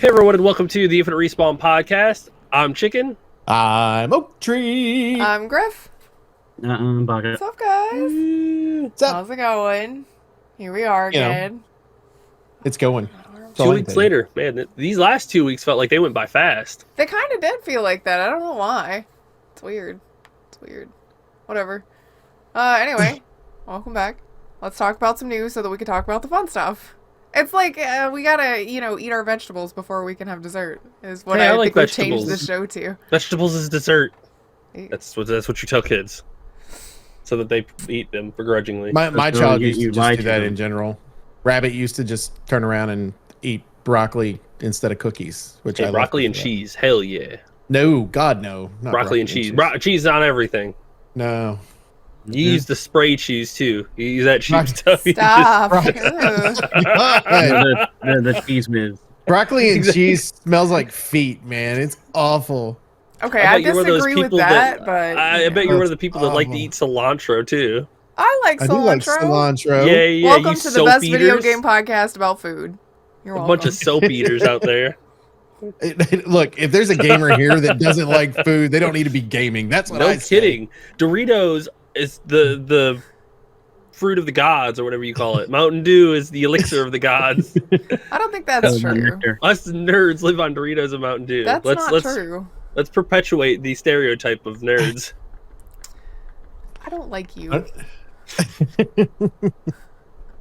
Hey everyone, and welcome to the Infinite Respawn podcast. I'm Chicken. I'm Oak Tree. I'm Griff. Bucket. What's up, guys? What's up? How's it going? Here we are again. It's going. 2 weeks later, man, these last 2 weeks felt like they went by fast. They kind of did feel like that. I don't know why. It's weird. Whatever. Anyway, welcome back. Let's talk about some news so that we can talk about the fun stuff. It's like we gotta, eat our vegetables before we can have dessert. Is what I think we changed the show to. Vegetables is dessert. That's what you tell kids, so that they eat them begrudgingly. My child used to just do that in general. Rabbit used to just turn around and eat broccoli instead of cookies, which I broccoli and cheese. Hell yeah. No, God no. Not broccoli and cheese. Cheese on everything. No. You use the spray cheese too. You use that cheap stuff. Stop. The cheese moves. Broccoli and cheese smells like feet, man. It's awful. Okay, I disagree with that, but I bet you're one of the people that like to eat cilantro too. I like cilantro. I do like cilantro. Yeah. Welcome to the best video game podcast about food. You're welcome. A bunch of soap eaters out there. Look, if there's a gamer here that doesn't like food, they don't need to be gaming. That's what I say. No kidding. Doritos is the fruit of the gods, or whatever you call it. Mountain Dew is the elixir of the gods. I don't think that's true. Us nerds live on Doritos and Mountain Dew. That's not true. Let's perpetuate the stereotype of nerds. I don't like you.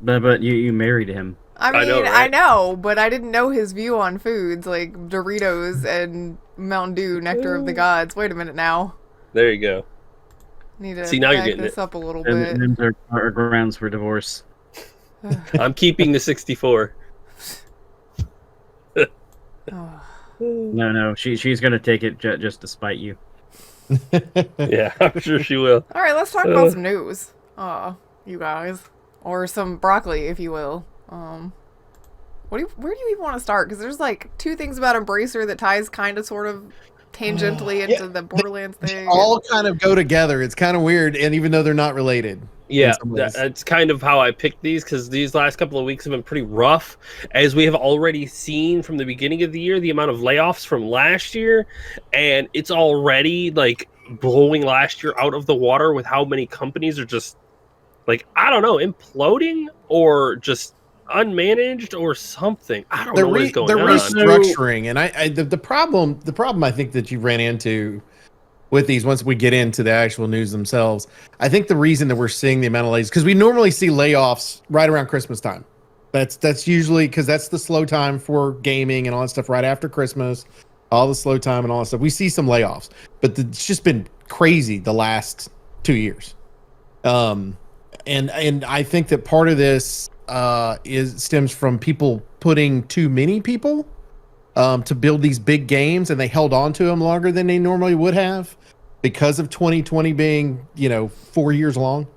But you married him. I mean, I know, but I didn't know his view on foods like Doritos and Mountain Dew, nectar of the gods. Wait a minute now. There you go. Need to see, now you're back getting this it up a little bit. And are grounds for divorce. I'm keeping the 64. No, she's gonna take it just to spite you. Yeah, I'm sure she will. All right, let's talk about some news. You guys, or some broccoli, if you will. Where do you even want to start? Because there's like two things about Embracer that ties kind of sort of tangentially into the Borderlands thing. They all kind of go together. It's kind of weird, and even though they're not related. Yeah, that's kind of how I picked these, because these last couple of weeks have been pretty rough. As we have already seen from the beginning of the year, the amount of layoffs from last year, and it's already like blowing last year out of the water with how many companies are just like, I don't know, imploding or just unmanaged or something. I don't know what is going on. They're restructuring, and the problem I think that you ran into with these, once we get into the actual news themselves, I think the reason that we're seeing the amount of layoffs, because we normally see layoffs right around Christmas time. That's usually because that's the slow time for gaming and all that stuff right after Christmas, all the slow time and all that stuff. We see some layoffs, but it's just been crazy the last 2 years. And I think that part of this stems from people putting too many people to build these big games, and they held on to them longer than they normally would have because of 2020 being 4 years long.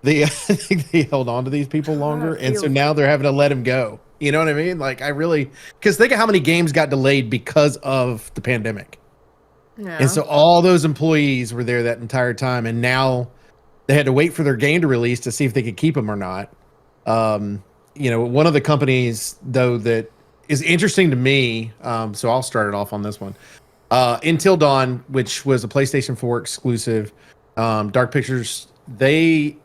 I think they held on to these people longer, and so now they're having to let them go. You know what I mean? Like, because think of how many games got delayed because of the pandemic. Yeah. And so all those employees were there that entire time, and now they had to wait for their game to release to see if they could keep them or not. One of the companies, though, that is interesting to me, so I'll start it off on this one. Until Dawn, which was a PlayStation 4 exclusive, Dark Pictures, they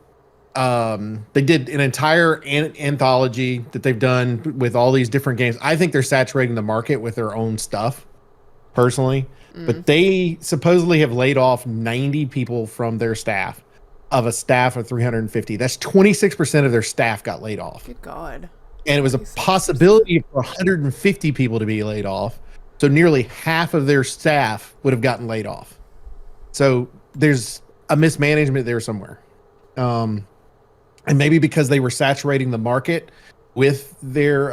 did an entire anthology that they've done with all these different games. I think they're saturating the market with their own stuff, personally. But they supposedly have laid off 90 people from their staff, of a staff of 350. That's 26% of their staff got laid off. Good God. And it was a possibility for 150 people to be laid off. So nearly half of their staff would have gotten laid off. So there's a mismanagement there somewhere. And maybe because they were saturating the market with their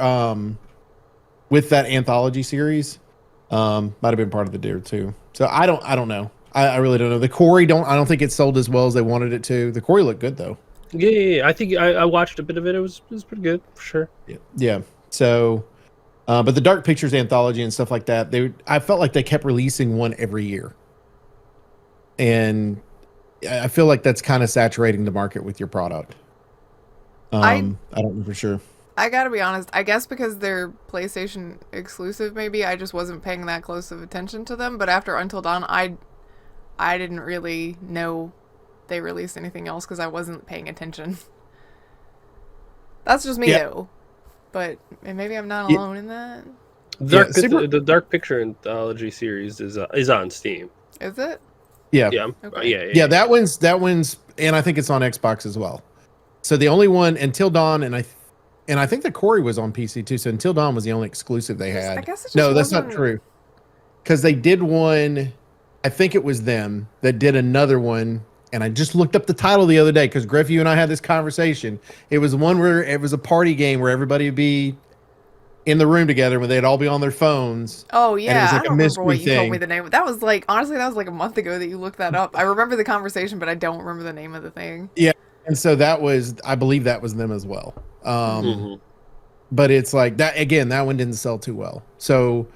with that anthology series, might have been part of the deal too. So I don't know. I really don't know. The Quarry I don't think it sold as well as they wanted it to. The Quarry looked good though. Yeah. I think I watched a bit of it. It was pretty good for sure. Yeah. So, but the Dark Pictures anthology and stuff like that, I felt like they kept releasing one every year, and I feel like that's kind of saturating the market with your product. I don't know for sure. I gotta be honest. I guess because they're PlayStation exclusive, maybe I just wasn't paying that close of attention to them. But after Until Dawn, I didn't really know they released anything else because I wasn't paying attention. That's just me though. But maybe I'm not alone in that. The Dark Picture Anthology series is on Steam. Is it? Yeah. Yeah. Okay. Yeah, that one's, and I think it's on Xbox as well. So the only one, Until Dawn, and I think the Quarry was on PC too. So Until Dawn was the only exclusive they had. I guess it just no, that's not wasn't- true. Because they did one, I think it was them that did another one. And I just looked up the title the other day because Griff, you and I had this conversation. It was one where it was a party game where everybody would be in the room together, where they'd all be on their phones. Oh yeah, and it was like I a don't remember what mystery you told me thing. the name. That was like, honestly, that was like a month ago that you looked that up. I remember the conversation, but I don't remember the name of the thing. Yeah, and so that was, I believe that was them as well. But it's like that again. That one didn't sell too well. So,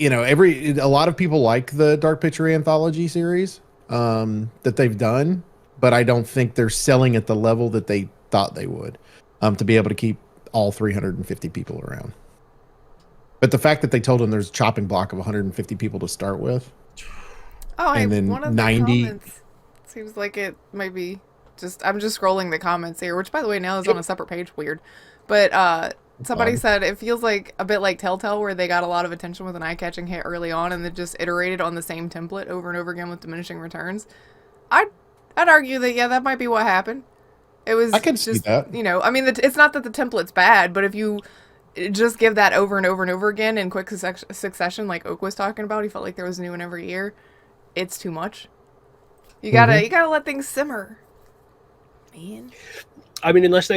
you know, a lot of people like the Dark Picture Anthology series that they've done, but I don't think they're selling at the level that they thought they would to be able to keep all 350 people around. But the fact that they told them there's a chopping block of 150 people to start with. Oh, And then one of the 90 comments seems like it might be just. I'm just scrolling the comments here, which by the way now is on a separate page. Weird, but somebody said it feels like a bit like Telltale, where they got a lot of attention with an eye-catching hit early on, and then just iterated on the same template over and over again with diminishing returns. I'd argue that that might be what happened. It was. I can just, see that. You know, I mean, it's not that the template's bad, but if you just give that over and over and over again in quick succession, like Oak was talking about, he felt like there was a new one every year. It's too much. You gotta let things simmer, man. I mean, it's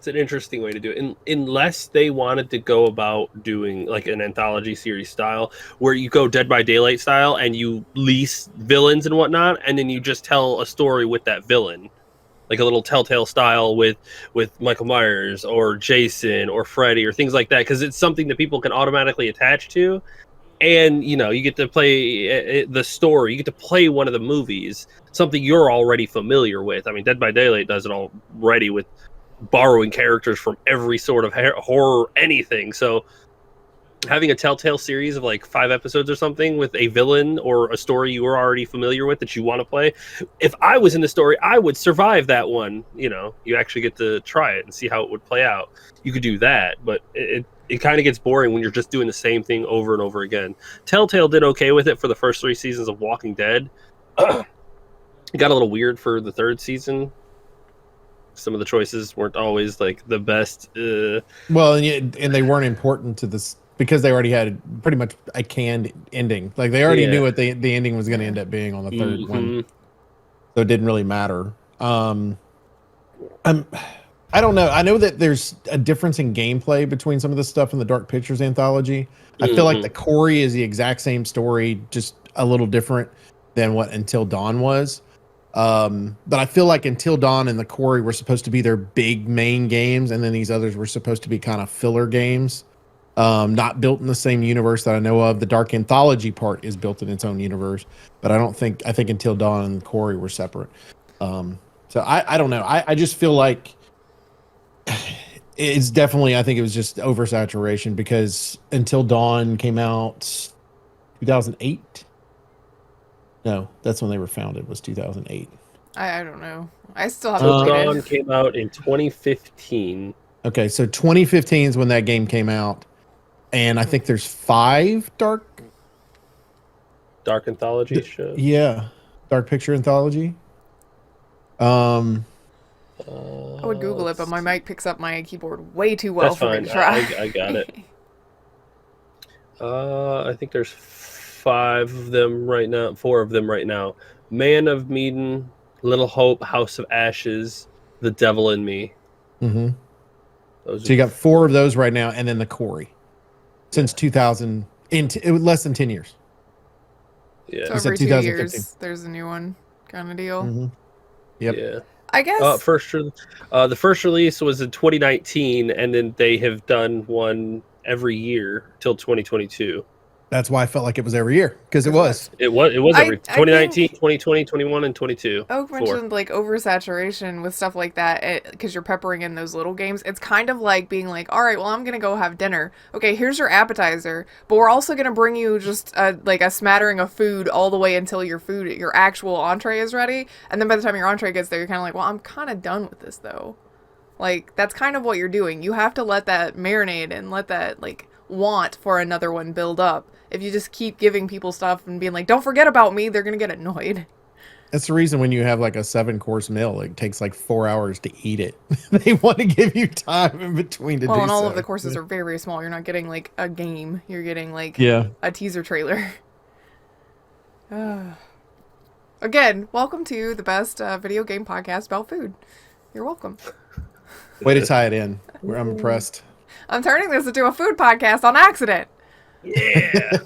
an interesting way to do it. Unless they wanted to go about doing like an anthology series style, where you go Dead by Daylight style and you lease villains and whatnot, and then you just tell a story with that villain, like a little Telltale style with Michael Myers or Jason or Freddy or things like that, because it's something that people can automatically attach to. And, you know, you get to play the story. You get to play one of the movies, something you're already familiar with. I mean, Dead by Daylight does it already with borrowing characters from every sort of horror, anything. So having a Telltale series of like 5 episodes or something with a villain or a story you were already familiar with that you want to play. If I was in the story, I would survive that one. You know, you actually get to try it and see how it would play out. You could do that, but it kind of gets boring when you're just doing the same thing over and over again. Telltale did okay with it for the first 3 seasons of Walking Dead. It got a little weird for the 3rd season. Some of the choices weren't always like the best. Well, and they weren't important to this because they already had pretty much a canned ending. Like they already knew what the ending was going to end up being on the 3rd one, so it didn't really matter. I don't know. I know that there's a difference in gameplay between some of the stuff in the Dark Pictures Anthology. I feel like the Quarry is the exact same story, just a little different than what Until Dawn was. But I feel like Until Dawn and the Quarry were supposed to be their big main games, and then these others were supposed to be kind of filler games, not built in the same universe that I know of. The Dark Anthology part is built in its own universe, but I think Until Dawn and the Quarry were separate. So I don't know. I just feel like it's definitely, I think it was just oversaturation because Until Dawn came out 2008. No, that's when they were founded, was 2008. I don't know. I still haven't Until played Dawn it. came out in 2015. Okay, so 2015 is when that game came out, and I think there's 5 Dark Anthology show. Yeah, Dark Picture Anthology. I would Google it, but my mic picks up my keyboard way too well That's for me fine. to try. I got it. I think there's 5 of them right now. 4 of them right now. Man of Medan, Little Hope, House of Ashes, The Devil in Me. Mm-hmm. Those So you got 4 of those right now, and then the Quarry since 2000, it was less than 10 years. Yeah. So It's at every 2 2015. years, there's a new one kind of deal. Mm-hmm. Yep. Yeah. I guess. The first release was in 2019, and then they have done one every year till 2022. That's why I felt like it was every year, because it was. It was I- every I 2019, 2020, 21, and 22. Oak Four. mentioned like oversaturation with stuff like that because you're peppering in those little games. It's kind of like being like, all right, well, I'm gonna go have dinner. Okay, here's your appetizer, but we're also gonna bring you just like a smattering of food all the way until your actual entree is ready. And then by the time your entree gets there, you're kind of like, well, I'm kind of done with this though. Like that's kind of what you're doing. You have to let that marinate and let that like want for another one build up. If you just keep giving people stuff and being like, don't forget about me, they're going to get annoyed. That's the reason when you have like a 7-course meal, it takes like 4 hours to eat it. They want to give you time in between to do so. Well, and all of the courses are very, very small. You're not getting like a game. You're getting like a teaser trailer. Again, welcome to the best video game podcast about food. You're welcome. Way to tie it in. I'm impressed. I'm turning this into a food podcast on accident. Yeah.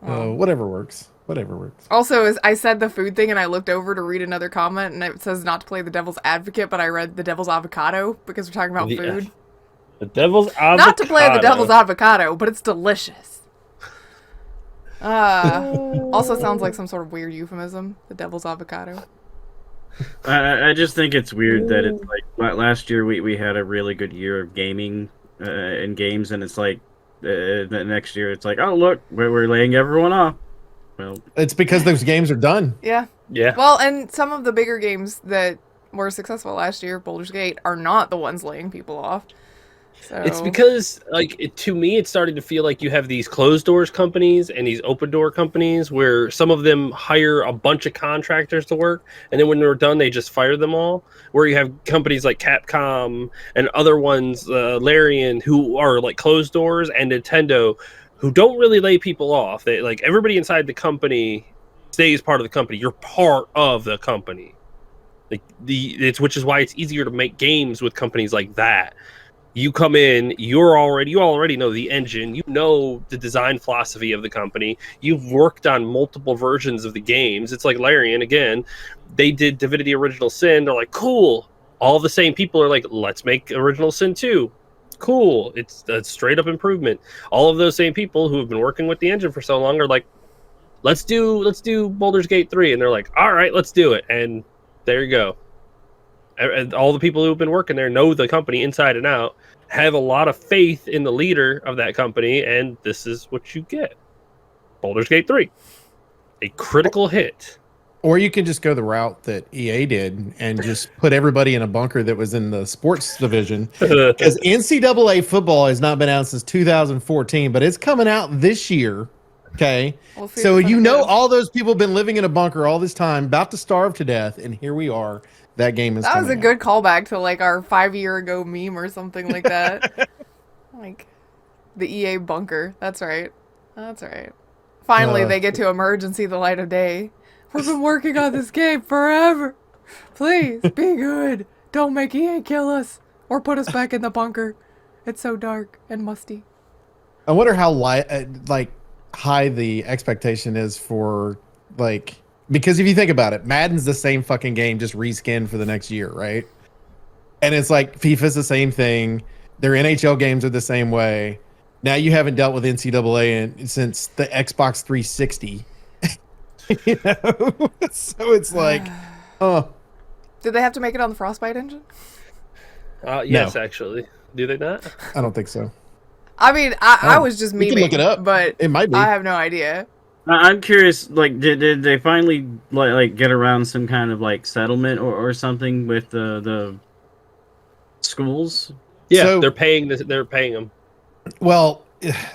Whatever works. Whatever works. Also, as I said the food thing and I looked over to read another comment and it says not to play the devil's advocate, but I read the devil's avocado because we're talking about food. The devil's avocado. Not to play the devil's avocado, but it's delicious. Also sounds like some sort of weird euphemism, the devil's avocado. I just think it's weird that it's like last year we had a really good year of gaming in games, and it's like the next year it's like, oh look, we're laying everyone off. Well, it's because those games are done. Yeah. Well, and some of the bigger games that were successful last year, Baldur's Gate, are not the ones laying people off. So it's because, like, to me, it's starting to feel like you have these closed doors companies and these open door companies where some of them hire a bunch of contractors to work, and then when they're done, they just fire them all. Where you have companies like Capcom and other ones, Larian, who are like closed doors, and Nintendo, who don't really lay people off. They like everybody inside the company stays part of the company. You're part of the company. Like which is why it's easier to make games with companies like that. You come in, you already know the engine, you know the design philosophy of the company, you've worked on multiple versions of the games. It's like Larian, again, they did Divinity Original Sin, they're like, cool. All the same people are like, let's make Original Sin 2. Cool. It's a straight up improvement. All of those same people who have been working with the engine for so long are like, let's do Baldur's Gate 3. And they're like, all right, let's do it. And there you go. And all the people who have been working there know the company inside and out, have a lot of faith in the leader of that company, and this is what you get. Baldur's Gate 3. A critical hit. Or you can just go the route that EA did and just put everybody in a bunker that was in the sports division. Because NCAA football has not been out since 2014, but it's coming out this year. Okay. So you know all those people have been living in a bunker all this time, about to starve to death, and here we are. That game is That was a good callback to like our 5-year ago meme or something like that. Like the EA bunker. That's right. That's right. Finally, they get to emerge and see the light of day. We've been working on this game forever. Please be good. Don't make EA kill us or put us back in the bunker. It's so dark and musty. I wonder how high the expectation is for like. Because if you think about it, Madden's the same fucking game, just reskinned for the next year, right? And it's like FIFA's the same thing. Their NHL games are the same way. Now you haven't dealt with NCAA since the Xbox 360. You know? So it's like, oh. Did they have to make it on the Frostbite engine? Yes, no. Actually. Do they not? I don't think so. I mean, I was just memeing, look it up, but it might be. I have no idea. I'm curious, like, did they finally like get around some kind of like settlement or something with the schools? Yeah, so, they're paying them. Well,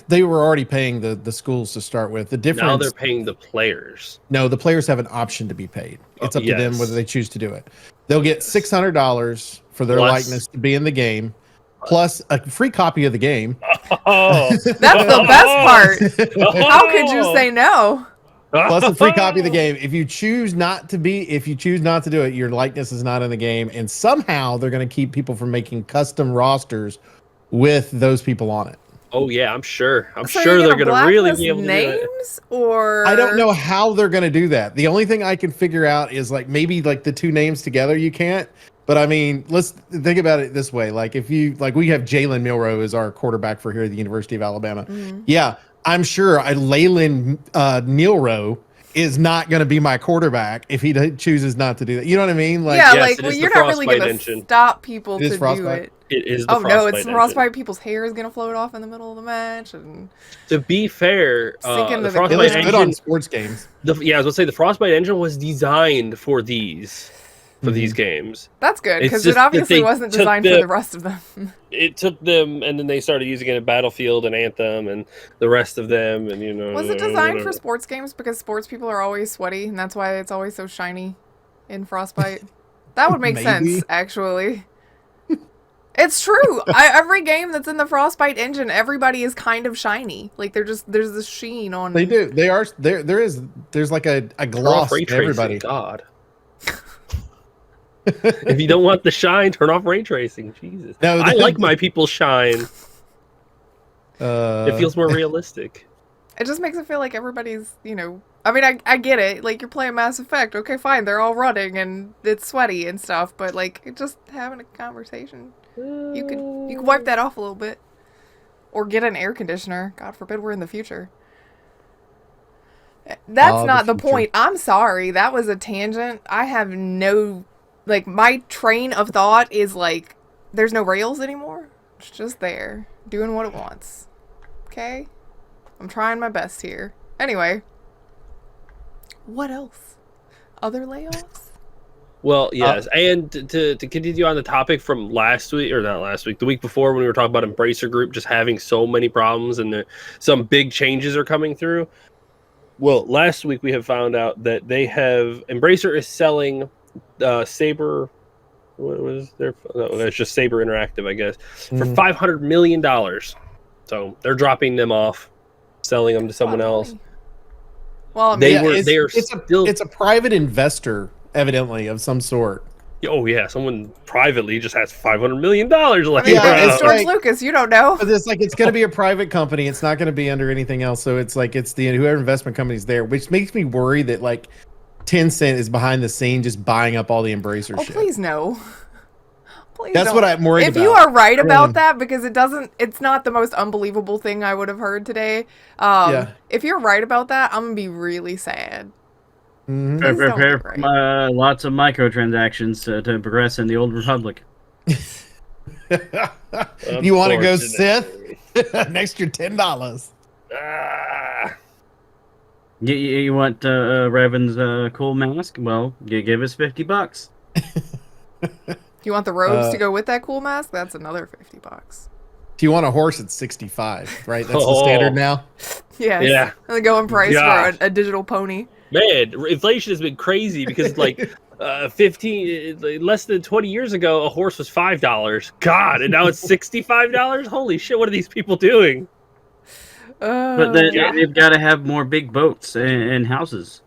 they were already paying the schools to start with. The difference now they're paying the players. No, the players have an option to be paid. It's up to them whether they choose to do it. They'll get $600 for their likeness to be in the game, plus a free copy of the game. Oh, that's the best part. How could you say no? Plus a free copy of the game. If you choose not to do it, your likeness is not in the game, and somehow they're going to keep people from making custom rosters with those people on it. Oh yeah, I'm sure. I'm sure they're going to really be able to names, do it. Or I don't know how they're going to do that. The only thing I can figure out is like maybe like the two names together you can't, But I mean, let's think about it this way. Like if you like, we have Jalen Milroe as our quarterback for here at the University of Alabama. Yeah, I'm sure Leyland Nealrow is not going to be my quarterback if he chooses not to do that. You know what I mean? Like, yeah, yes, like it well, is you're the not really Frostbite gonna engine. stop people It is to do Frostbite? it. It is the Oh Frostbite no, it's engine. frostbite. People's hair is gonna float off in the middle of the match, and To be fair, Sink into the the it Frostbite looks ground. good on engine. sports games. Yeah, I was gonna say the Frostbite engine was designed for these games. that's good It's because just it that obviously they wasn't took designed for the- the rest of them. It took them, and then they started using it in Battlefield and Anthem and the rest of them, and you know. Was it designed for whatever. sports games because sports people are always sweaty, and that's why it's always so shiny in Frostbite? That would make Maybe. sense, actually. It's true. Every game that's in the Frostbite engine, everybody is kind of shiny. Like there's this sheen on. They do. They are. There's like a Turn off gloss ray to tracing, everybody. God. If you don't want the shine, turn off ray tracing. Jesus. No, I like my people shine. It feels more realistic. It just makes it feel like everybody's, I mean, I get it. Like, you're playing Mass Effect. Okay, fine. They're all running and it's sweaty and stuff. But, like, just having a conversation. You could wipe that off a little bit. Or get an air conditioner. God forbid we're in the future. That's Oh, not the the future. point. I'm sorry. That was a tangent. I have no... Like, my train of thought is, like, there's no rails anymore. It's just there. Doing what it wants. Okay? I'm trying my best here. Anyway. What else? Other layoffs? Well, yes, and to continue on the topic from last week, or not last week, the week before when we were talking about Embracer Group just having so many problems and some big changes are coming through. Well, last week we have found out that Embracer is selling Saber. What was their? No, that's just Saber Interactive, I guess, for $500 million. So they're dropping them off, selling them to someone else. Well, I mean, It's a private investor, evidently, of some sort. Oh yeah, someone privately just has $500 million left. Yeah, it's it's George like- Lucas. You don't know. But it's like it's going to be a private company. It's not going to be under anything else. So it's like it's the whoever investment company's there, which makes me worry that like Tencent is behind the scene just buying up all the Embracer Oh, shit. please no. Please That's don't. what I'm worried If about. you are right about Really. that, because it's not the most unbelievable thing I would have heard today. Yeah. If you're right about that, I'm gonna be really sad. Mhm. Please don't Prepare get for lots of microtransactions to progress in the Old Republic. You want to go Unfortunately. Sith? An extra $10. Ah. You want Revan's cool mask? Well, you give us $50. You want the robes to go with that cool mask? That's another $50. If you want a horse, it's 65, right? That's the Oh. standard now. Yes. Yeah. And the going price Gosh. for a digital pony. Man, inflation has been crazy because like 15 less than 20 years ago a horse was $5. God, and now it's $65? Holy shit, what are these people doing? But then Yeah. they've got to have more big boats and houses.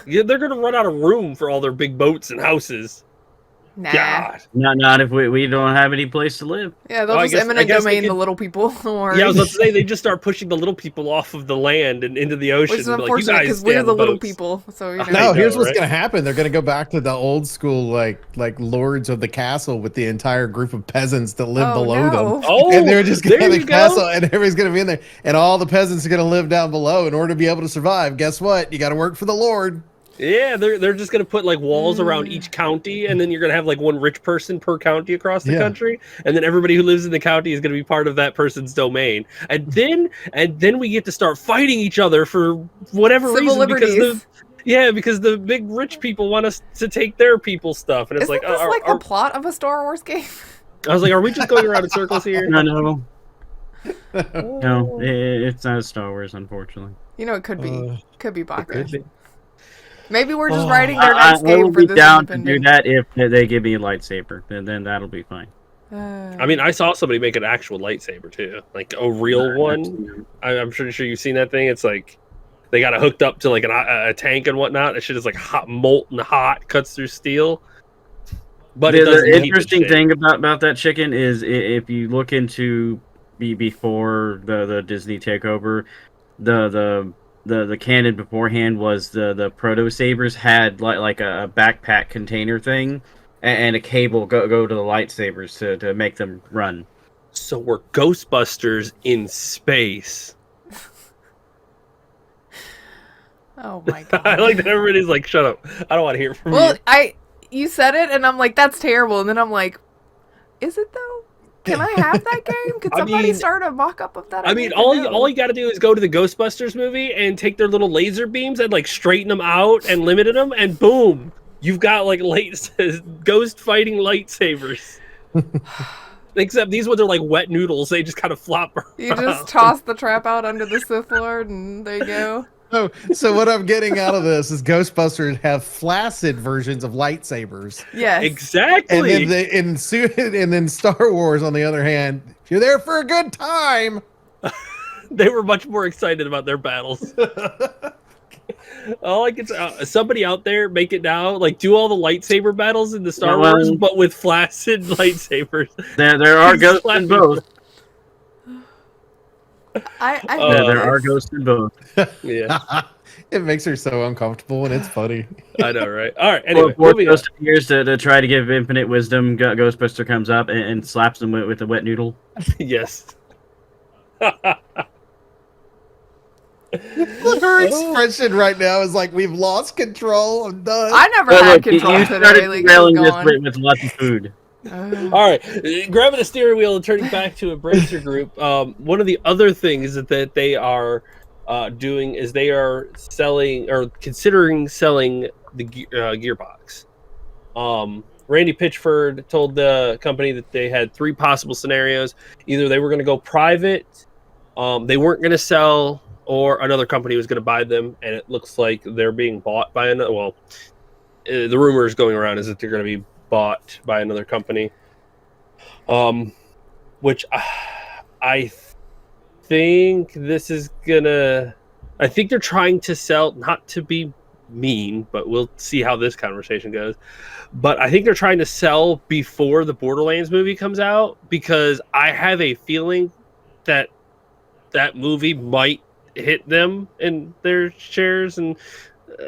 Yeah, they're going to run out of room for all their big boats and houses. Nah. God. Not if we don't have any place to live. Yeah, they'll Well, I just guess- I eminent guess they domain the could- little people. Don't worry. Yeah, I was about to say they just start pushing the little people off of the land and into the ocean. Which is and be like, you unfortunate guys because stay we're on the little boats. people. So, I No, know, here's what's right? going to happen. They're going to go back to the old school, like lords of the castle with the entire group of peasants that live Oh, below no. them. Oh, And they're just going to there have you the castle, go. and everybody's going to be in there. And all the peasants are going to live down below in order to be able to survive. Guess what? You got to work for the Lord. Yeah, they're just gonna put like walls around each county, and then you're gonna have like one rich person per county across the Yeah. country, and then everybody who lives in the county is gonna be part of that person's domain, and then we get to start fighting each other for whatever Civil reason liberties. because the big rich people want us to take their people's stuff, and it's Isn't like, this like the plot of a Star Wars game? I was like, are we just going around in circles here? No, it's not Star Wars, unfortunately. It could be. Could be Could Bacchus. be. Maybe we're just Oh. writing their I next will game for be this down to do independent. that if they give me a lightsaber. Then that'll be fine. I mean, I saw somebody make an actual lightsaber too, like a real one. I'm pretty sure you've seen that thing. It's like they got it hooked up to like a tank and whatnot. That shit is like hot, molten hot, cuts through steel. But it doesn't the keep it interesting shaped. thing about that chicken is if you look into before the Disney takeover, the canon beforehand was the proto sabers had like a backpack container thing and a cable go to the lightsabers to make them run. So we're Ghostbusters in space. Oh my god. I like that everybody's like, shut up. I don't want to hear from Well, you. you said it, and I'm like, that's terrible. And then I'm like, is it though? Can I have that game? Could somebody start a mock-up of that? I mean, all you got to do is go to the Ghostbusters movie and take their little laser beams and like straighten them out and limit them, and boom, you've got like ghost fighting lightsabers. Except these ones are like wet noodles; they just kind of flop around. You just toss the trap out under the Sith Lord, and there you go. So what I'm getting out of this is Ghostbusters have flaccid versions of lightsabers. Yes, exactly. And then Star Wars, on the other hand, if you're there for a good time. They were much more excited about their battles. All I can say, somebody out there make it now, like do all the lightsaber battles in the Star Wars, but with flaccid lightsabers. There are ghosts in both. There are ghosts in both. Yeah, it makes her so uncomfortable, and it's funny. I know, right? All right. Anyway, Ghost appears to try to give infinite wisdom. Ghostbuster comes up and slaps him with a wet noodle. Yes. Her expression right now is like, we've lost control. I'm done. I never had control you today. started Like, railing this with lots of food. All right, grabbing a steering wheel and turning back to Embracer Group. One of the other things that they are doing is they are selling or considering selling the Gearbox. Randy Pitchford told the company that they had three possible scenarios. Either they were going to go private, they weren't going to sell, or another company was going to buy them, and it looks like they're being bought by another. Well, the rumors going around is that they're going to be bought by another company, which I think this is gonna. I think they're trying to sell, not to be mean, but we'll see how this conversation goes. But I think they're trying to sell before the Borderlands movie comes out, because I have a feeling that that movie might hit them in their shares and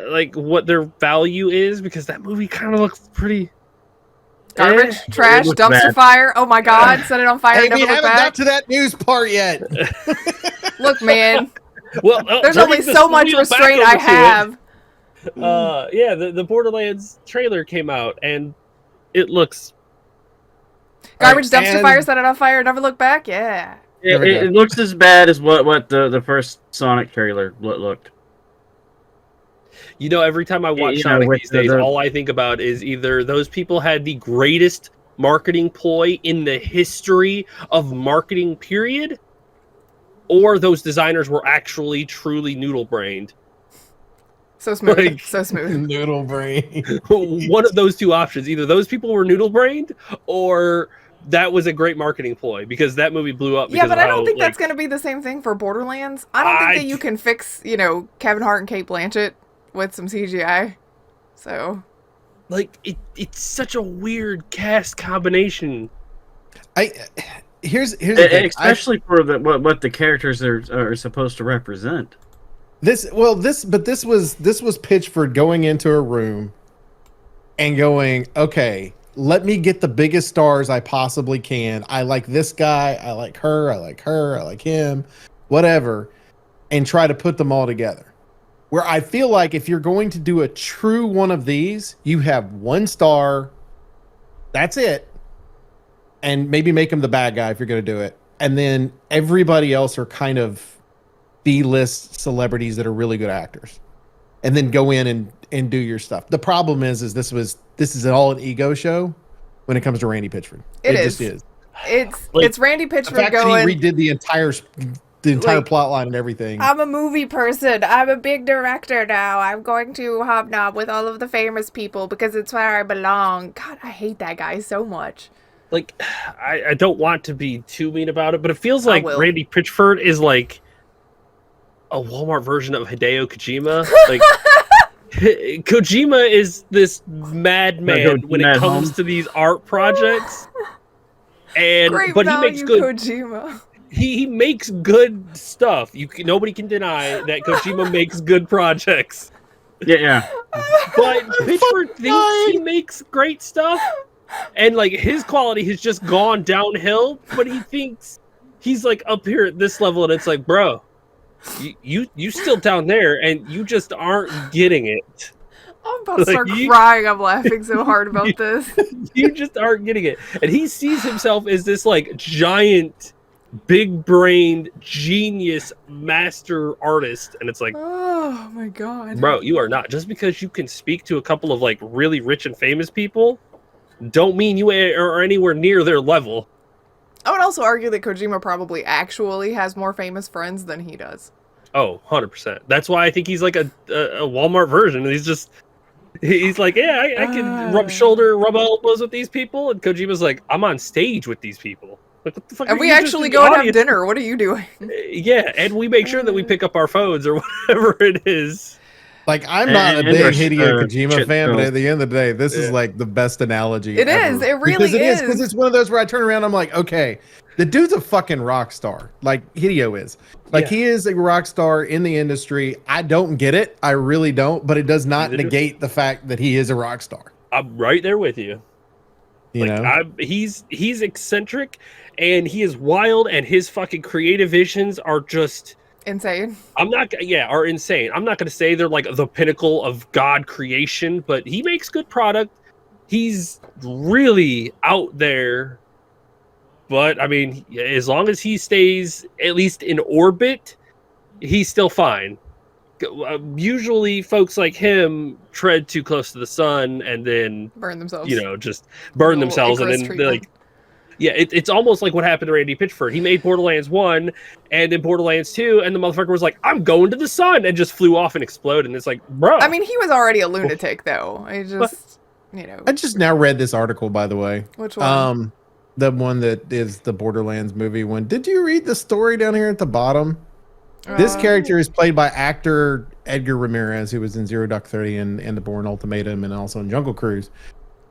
like what their value is, because that movie kind of looks pretty garbage, trash, dumpster bad. fire. Oh my god, set it on fire. Hey, Never we look haven't back. got to that news part yet. Look, man, well. there's only so much restraint I have. Yeah, the Borderlands trailer came out and it looks Garbage, Right, dumpster and- fire, set it on fire. Never look back. Yeah. It looks as bad as what the first Sonic trailer looked. You know, every time I watch You know, Sonic with these days, the- all I think about is either those people had the greatest marketing ploy in the history of marketing, period, or those designers were actually truly noodle-brained. So smooth. Like- So smooth. Noodle brain. One of those two options. Either those people were noodle-brained, or that was a great marketing ploy, because that movie blew up. Yeah, because but of I don't how, think like, that's going to be the same thing for Borderlands. I don't think that you can fix, Kevin Hart and Kate Blanchett with some CGI. So, like it's such a weird cast combination. Here's the thing. Especially for what the characters are supposed to represent. This was Pitchford going into a room and going, okay, let me get the biggest stars I possibly can. I like this guy, I like her, I like him, whatever, and try to put them all together. Where I feel like if you're going to do a true one of these, you have one star, that's it, and maybe make him the bad guy if you're going to do it, and then everybody else are kind of B-list celebrities that are really good actors, and then go in and do your stuff. The problem is this is all an ego show when it comes to Randy Pitchford. It just is. It's Randy The Pitchford fact going. that he redid the entire Like, plot line and everything. I'm a movie person. I'm a big director now. I'm going to hobnob with all of the famous people because it's where I belong. God, I hate that guy so much. Like, I don't want to be too mean about it, but it feels like will. Randy Pitchford is like a Walmart version of Hideo Kojima. Like, Kojima is this madman when it comes to these art projects, but he makes good. Kojima. He makes good stuff. Nobody can deny that Kojima makes good projects. Yeah. But Pitchford thinks he makes great stuff, and like his quality has just gone downhill. But he thinks he's like up here at this level, and it's like, bro, you still down there, and you just aren't getting it. I'm about to start crying. I'm laughing so hard about this. You just aren't getting it, and he sees himself as this like giant, big-brained genius master artist, and it's like, oh my god, bro, you are not. Just because you can speak to a couple of like really rich and famous people, don't mean you are anywhere near their level. I would also argue that Kojima probably actually has more famous friends than he does. Oh, 100%. That's why I think he's like a Walmart version. He's like, yeah, I can rub elbows with these people, and Kojima's like, I'm on stage with these people. Like, what the fuck? And we actually go and have dinner. What are you doing? Yeah, and we make sure that we pick up our phones or whatever it is. Like, I'm not a big Hideo Kojima fan, but at the end of the day, this is like the best analogy ever. It really is. Because it's one of those where I turn around, I'm like, okay, the dude's a fucking rock star. Like Hideo is. Like, he is a rock star in the industry. I don't get it. I really don't. But it does not negate the fact that he is a rock star. I'm right there with you. You know? He's eccentric, and he is wild, and his fucking creative visions are just insane. Are insane. I'm not going to say they're like the pinnacle of God creation, but he makes good product. He's really out there. But I mean, as long as he stays at least in orbit, he's still fine. Usually folks like him tread too close to the sun and then burn themselves. Just burn themselves, and then they're like, it's almost like what happened to Randy Pitchford. He made Borderlands 1 and then Borderlands 2, and the motherfucker was like, I'm going to the sun, and just flew off and exploded. And it's like, bro. I mean, he was already a lunatic, though. I just now read this article, by the way. Which one? The one that is the Borderlands movie one. Did you read the story down here at the bottom? This character is played by actor Edgar Ramirez, who was in Zero Dark 30 and The Bourne Ultimatum, and also in Jungle Cruise.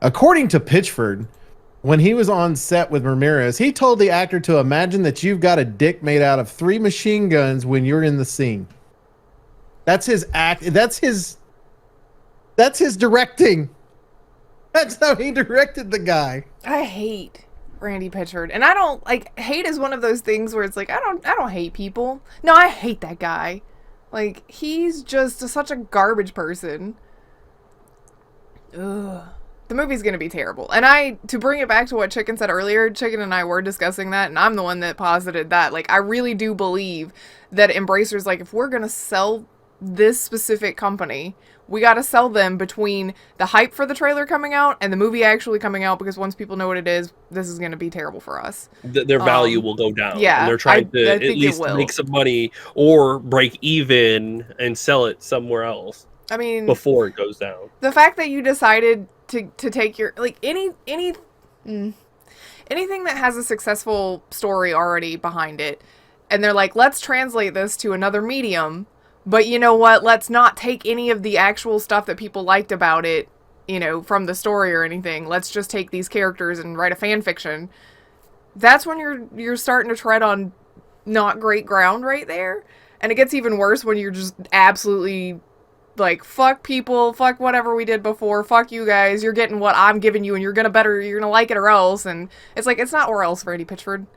According to Pitchford, when he was on set with Ramirez, he told the actor to imagine that you've got a dick made out of 3 machine guns when you're in the scene. That's his act. That's his directing. That's how he directed the guy. I hate Randy Pitchford, and I don't like hate is one of those things where it's like I don't hate people. No, I hate that guy. Like, he's just such a garbage person. Ugh. The movie's gonna be terrible. And to bring it back to what Chicken said earlier, Chicken and I were discussing that, and I'm the one that posited that. Like, I really do believe that Embracer's like, if we're gonna sell this specific company, we gotta sell them between the hype for the trailer coming out and the movie actually coming out, because once people know what it is, this is gonna be terrible for us. Their value will go down. Yeah, and they're trying to at least make some money or break even and sell it somewhere else. I mean, before it goes down. The fact that you decided to take your anything that has a successful story already behind it, and they're like, let's translate this to another medium, but you know what, let's not take any of the actual stuff that people liked about it, from the story or anything. Let's just take these characters and write a fan fiction. That's when you're starting to tread on not great ground right there. And it gets even worse when you're just absolutely like, fuck people, fuck whatever we did before, fuck you guys, you're getting what I'm giving you, and you're gonna like it or else. And it's like, it's not or else for Randy Pitchford.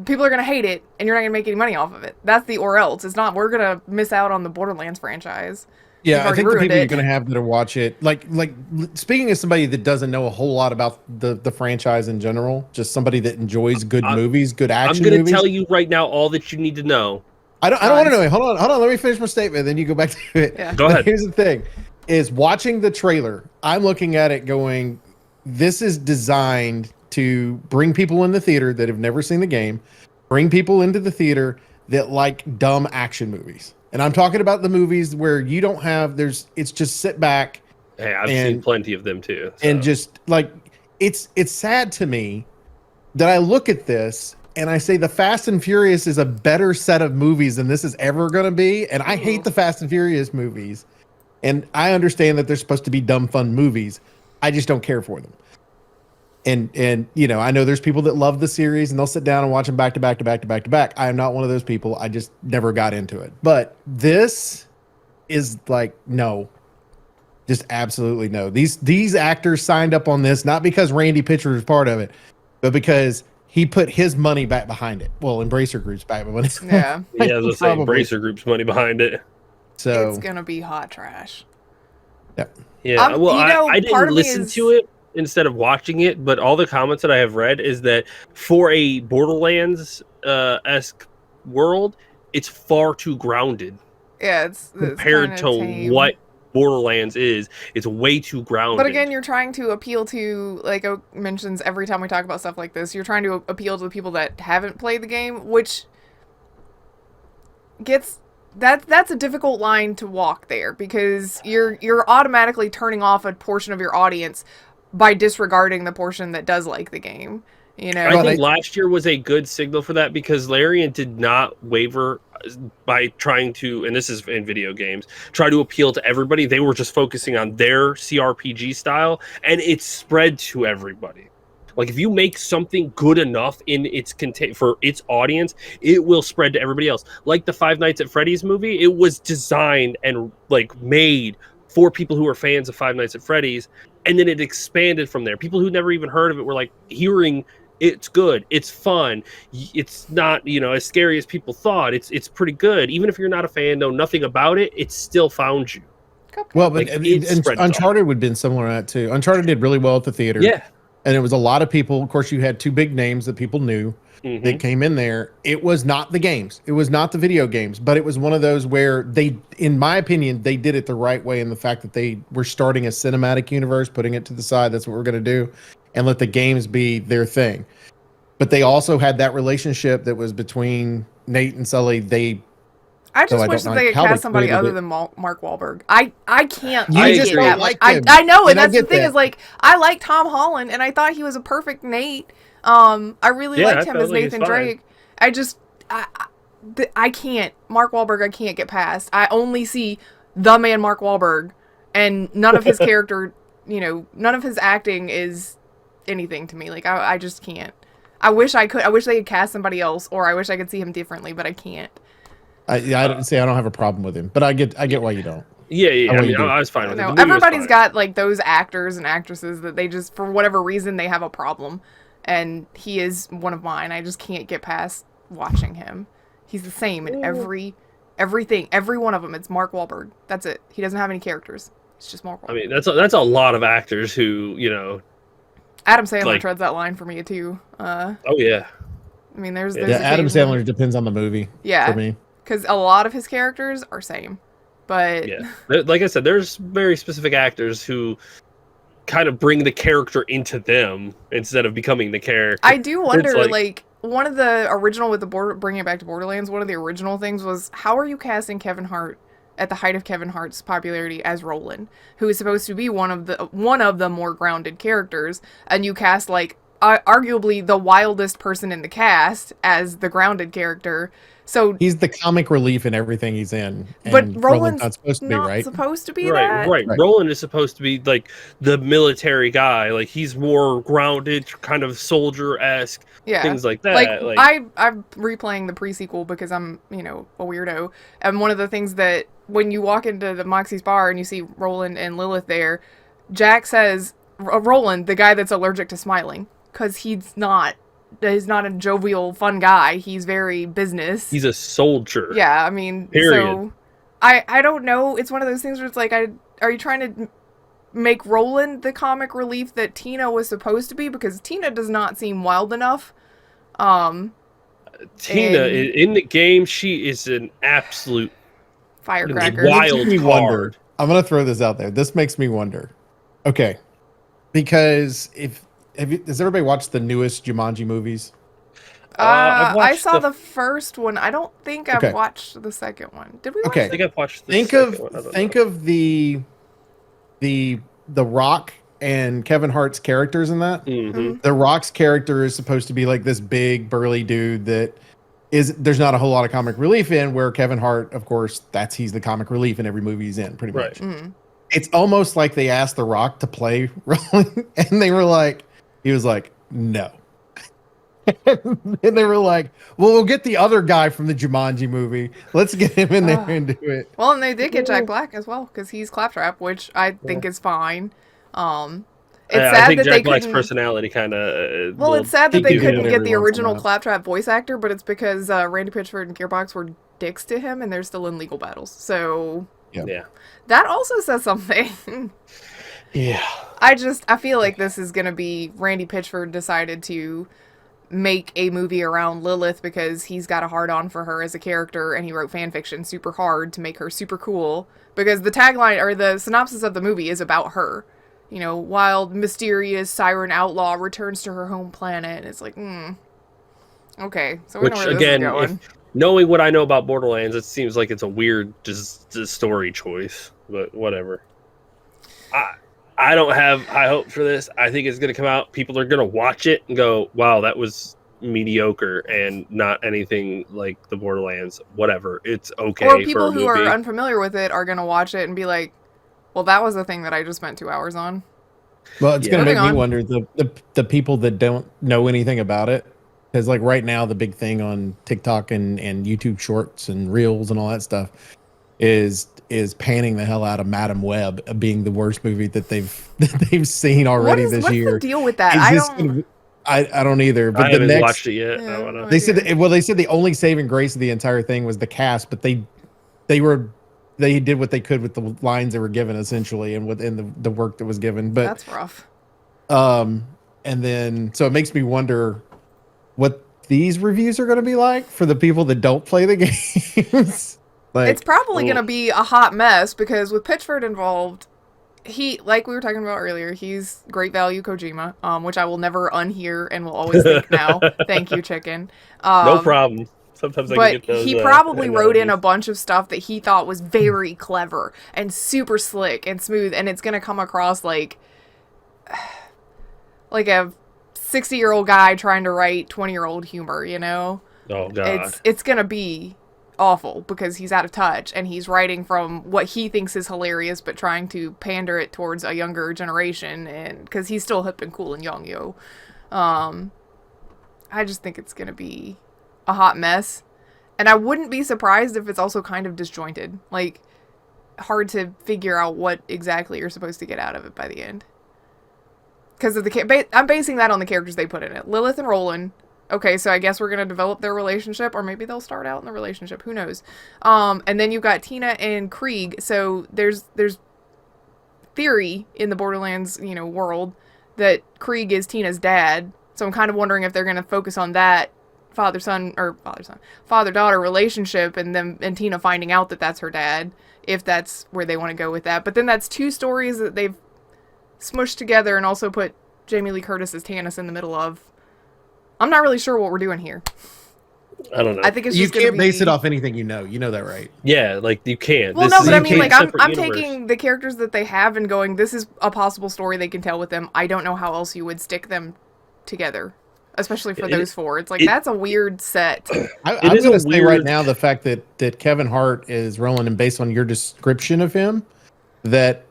People are gonna hate it, and you're not gonna make any money off of it. That's the or else. It's not, we're gonna miss out on the Borderlands franchise. Yeah, I think the people you're gonna have to watch it, like speaking as somebody that doesn't know a whole lot about the franchise in general, just somebody that enjoys good movies, good action movies. I'm gonna tell you right now all that you need to know. I don't want to know. Hold on. Let me finish my statement. Then you go back to it. Yeah. Go ahead. Here's the thing: is watching the trailer, I'm looking at it going, "This is designed to bring people in the theater that have never seen the game, bring people into the theater that like dumb action movies." And I'm talking about the movies where you don't have it's just sit back. Hey, I've seen plenty of them too. So. And just like it's sad to me that I look at this and I say the Fast and Furious is a better set of movies than this is ever going to be. And I hate the Fast and Furious movies. And I understand that they're supposed to be dumb, fun movies. I just don't care for them. And I know there's people that love the series and they'll sit down and watch them back to back to back to back to back. I am not one of those people. I just never got into it. But this is like, no. Just absolutely no. These actors signed up on this not because Randy Pitcher was part of it, but because he put his money back behind it. Well, Embracer Group's back, but Yeah. Yeah, I was saying Bracer Group's money behind it. So It's gonna be hot trash. Yeah, well, you know, I part didn't of me listen is- to it instead of watching it, but all the comments that I have read is that for a Borderlands esque world, it's far too grounded Yeah, it's compared kinda to tame. what Borderlands is. It's way too grounded. But again, you're trying to appeal to, like Oak mentions every time we talk about stuff like this, you're trying to appeal to the people that haven't played the game, which gets that's a difficult line to walk there, because you're automatically turning off a portion of your audience by disregarding the portion that does like the game. You know, I think last year was a good signal for that, because Larian did not waver by trying to, and this is in video games, try to appeal to everybody. They were just focusing on their CRPG style, and it spread to everybody. Like, if you make something good enough in its for its audience, it will spread to everybody else. Like the Five Nights at Freddy's movie, it was designed and like made for people who are fans of Five Nights at Freddy's, and then it expanded from there. People who never even heard of it were like hearing it's good, it's fun, it's not, you know, as scary as people thought. It's pretty good. Even if you're not a fan, know nothing about it, it still found you. Well, but Like, Uncharted would have been similar to that too. Uncharted did really well at the theater. Yeah. And it was a lot of people. Of course, you had two big names that people knew that came in there. It was not the games. It was not the video games, but it was one of those where they, in my opinion, they did it the right way in the fact that they were starting a cinematic universe, putting it to the side. That's what we're going to do, and let the games be their thing. But they also had that relationship that was between Nate and Sully. I just wish that they could cast somebody other than Mark Wahlberg. I can't get that. Like I know, and that's the thing that. is, like, I like Tom Holland, and I thought he was a perfect Nate. I really liked him as Nathan Drake. I can't. Mark Wahlberg, I can't get past. I only see the man Mark Wahlberg, and none of his character, you know, none of his acting is anything to me. Like, I just can't. I wish I could. I wish they could cast somebody else, or I wish I could see him differently, but I can't. I don't have a problem with him, but I get why you don't. Yeah. I mean, I was fine with it. No, everybody's got like those actors and actresses that they just, for whatever reason, they have a problem, and he is one of mine. I just can't get past watching him. He's the same in everything, every one of them. It's Mark Wahlberg. That's it. He doesn't have any characters. It's just Mark Wahlberg. I mean, that's a lot of actors who, you know. Adam Sandler treads that line for me too. Oh yeah. I mean, there's Adam Sandler depends on the movie. Yeah. For me. Because a lot of his characters are same, but yeah, like I said, there's very specific actors who kind of bring the character into them instead of becoming the character. I do wonder, like one of the original with bringing it back to Borderlands, one of the original things was, how are you casting Kevin Hart at the height of Kevin Hart's popularity as Roland, who is supposed to be one of the more grounded characters, and you cast like arguably the wildest person in the cast as the grounded character. So he's the comic relief in everything he's in. But Roland's not supposed to be, right? Supposed to be that? Right. Roland is supposed to be like the military guy. Like, he's more grounded, kind of soldier-esque, things like that. Like I'm replaying the pre-sequel because I'm, you know, a weirdo. And one of the things that when you walk into the Moxie's bar and you see Roland and Lilith there, Jack says, Roland, the guy that's allergic to smiling, because he's not a jovial, fun guy. He's very business. He's a soldier. Yeah, I mean, period. So I don't know. It's one of those things where it's like, are you trying to make Roland the comic relief that Tina was supposed to be? Because Tina does not seem wild enough. Tina, in the game, she is an absolute firecracker. Wild card. I'm going to throw this out there. This makes me wonder. Okay. Because has everybody watched the newest Jumanji movies? I saw the first one. I don't think I've watched the second one. Did we watch I think I've watched the second one. Think of the Rock and Kevin Hart's characters in that. Mm-hmm. The Rock's character is supposed to be like this big burly dude that there's not a whole lot of comic relief in, where Kevin Hart, of course, he's the comic relief in every movie he's in, pretty much. Mm-hmm. It's almost like they asked The Rock to play Roland, and he was like, no. And they were like, well, we'll get the other guy from the Jumanji movie. Let's get him in there and do it. Well, and they did get Jack Black as well because he's Claptrap, which I think is fine. It's I sad think that Jack they Black's couldn't. personality kind of. Well, it's sad that he they can do it couldn't get every the once in a original while. Claptrap voice actor, but it's because Randy Pitchford and Gearbox were dicks to him, and they're still in legal battles. So Yeah. that also says something. Yeah. I feel like this is gonna be Randy Pitchford decided to make a movie around Lilith because he's got a hard-on for her as a character, and he wrote fan fiction super hard to make her super cool, because the tagline or the synopsis of the movie is about her. You know, wild, mysterious siren outlaw returns to her home planet, and it's like, okay, so we know Which where again, this is going. knowing what I know about Borderlands, it seems like it's a weird just story choice, but whatever. I don't have high hope for this. I think it's going to come out. People are going to watch it and go, wow, that was mediocre and not anything like the Borderlands. Whatever. It's okay. Or people for a who are movie. unfamiliar with it are going to watch it and be like, well, that was the thing that I just spent 2 hours on. Well, it's Yeah. going to make Moving me on. wonder the people that don't know anything about it. Because like right now, the big thing on TikTok and YouTube Shorts and Reels and all that stuff is panning the hell out of Madam Web being the worst movie that they've seen already this what's year. the deal with that? Is I this don't. gonna be- I don't either. But I the haven't next watched it yet. Yeah, I wanna- they said the only saving grace of the entire thing was the cast, but they did what they could with the lines they were given essentially and within the work that was given. But That's rough. and then so it makes me wonder what these reviews are going to be like for the people that don't play the games. Like, It's probably going to be a hot mess because with Pitchford involved, he, like we were talking about earlier, he's great value Kojima, which I will never unhear and will always think now. Thank you, chicken. no problem. Sometimes I can But get those. he probably wrote in a analogies. bunch of stuff that he thought was very clever and super slick and smooth, and it's going to come across like a 60-year-old guy trying to write 20-year-old humor, you know? Oh god. It's gonna be awful because he's out of touch and he's writing from what he thinks is hilarious but trying to pander it towards a younger generation, and because he's still hip and cool and young, I just think it's gonna be a hot mess, and I wouldn't be surprised if it's also kind of disjointed, like hard to figure out what exactly you're supposed to get out of it by the end. Because of I'm basing that on the characters they put in it. Lilith and Roland. Okay, so I guess we're gonna develop their relationship, or maybe they'll start out in the relationship. Who knows? And then you've got Tina and Krieg. So there's theory in the Borderlands, world that Krieg is Tina's dad. So I'm kind of wondering if they're gonna focus on that father-daughter relationship, and Tina finding out that that's her dad, if that's where they want to go with that. But then that's two stories that they've smushed together and also put Jamie Lee Curtis as Tannis in the middle of. I'm not really sure what we're doing here. I don't know. I think it's you just gonna can't base be... it off anything you know. You know that, right? Yeah, like you can't. Well, This no, is but I a mean, like, I'm separate universe. taking the characters that they have and going, this is a possible story they can tell with them. I don't know how else you would stick them together, especially for those four. It's like, that's a weird set. I'm is going a to say right weird- now the fact that Kevin Hart is Roland, and based on your description of him, that